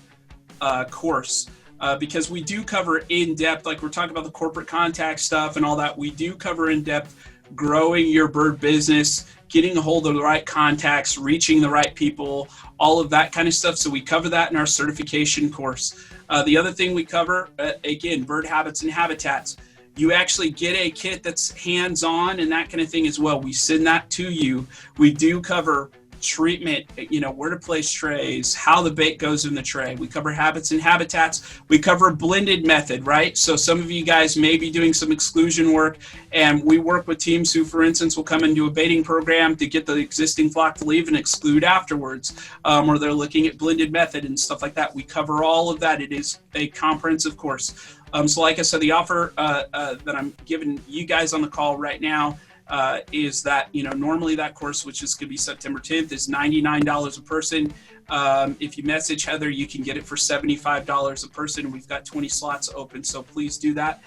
course. Because we do cover in depth, like we're talking about the corporate contact stuff and all that, we do cover in depth growing your bird business, getting a hold of the right contacts, reaching the right people, all of that kind of stuff. So we cover that in our certification course. The other thing we cover, again, bird habits and habitats. You actually get a kit that's hands-on and that kind of thing as well. We send that to you. We do cover treatment, where to place trays, how the bait goes in the tray. We cover habits and habitats. We cover a blended method, right? So some of you guys may be doing some exclusion work, and we work with teams who, for instance, will come and do a baiting program to get the existing flock to leave and exclude afterwards, or they're looking at blended method and stuff like that. We cover all of that. It is a comprehensive course. So like I said, the offer that I'm giving you guys on the call right now is that, normally that course, which is going to be September 10th, is $99 a person. If you message Heather, you can get it for $75 a person. We've got 20 slots open, so please do that.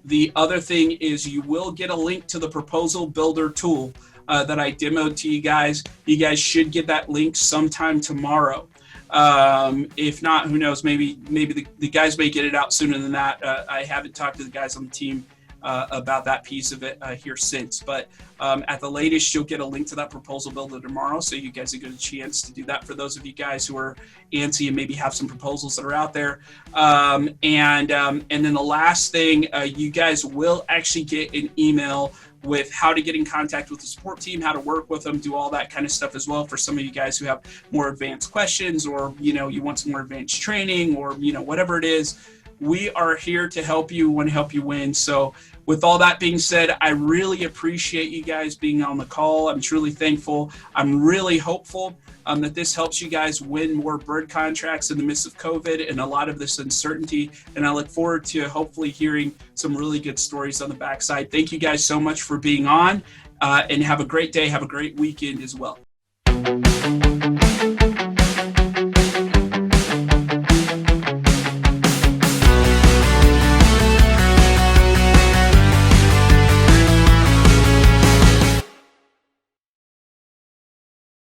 The other thing is you will get a link to the proposal builder tool that I demoed to you guys. You guys should get that link sometime tomorrow. If not, who knows, maybe the guys may get it out sooner than that. I haven't talked to the guys on the team about that piece of it here since, but at the latest you'll get a link to that proposal builder tomorrow, so you guys will get a chance to do that for those of you guys who are antsy and maybe have some proposals that are out there. And then the last thing, you guys will actually get an email with how to get in contact with the support team, how to work with them, do all that kind of stuff as well for some of you guys who have more advanced questions, or you want some more advanced training, or whatever it is. We are here to help you, want to help you win. So with all that being said, I really appreciate you guys being on the call. I'm truly thankful. I'm really hopeful that this helps you guys win more bird contracts in the midst of COVID and a lot of this uncertainty. And I look forward to hopefully hearing some really good stories on the backside. Thank you guys so much for being on, and have a great day. Have a great weekend as well.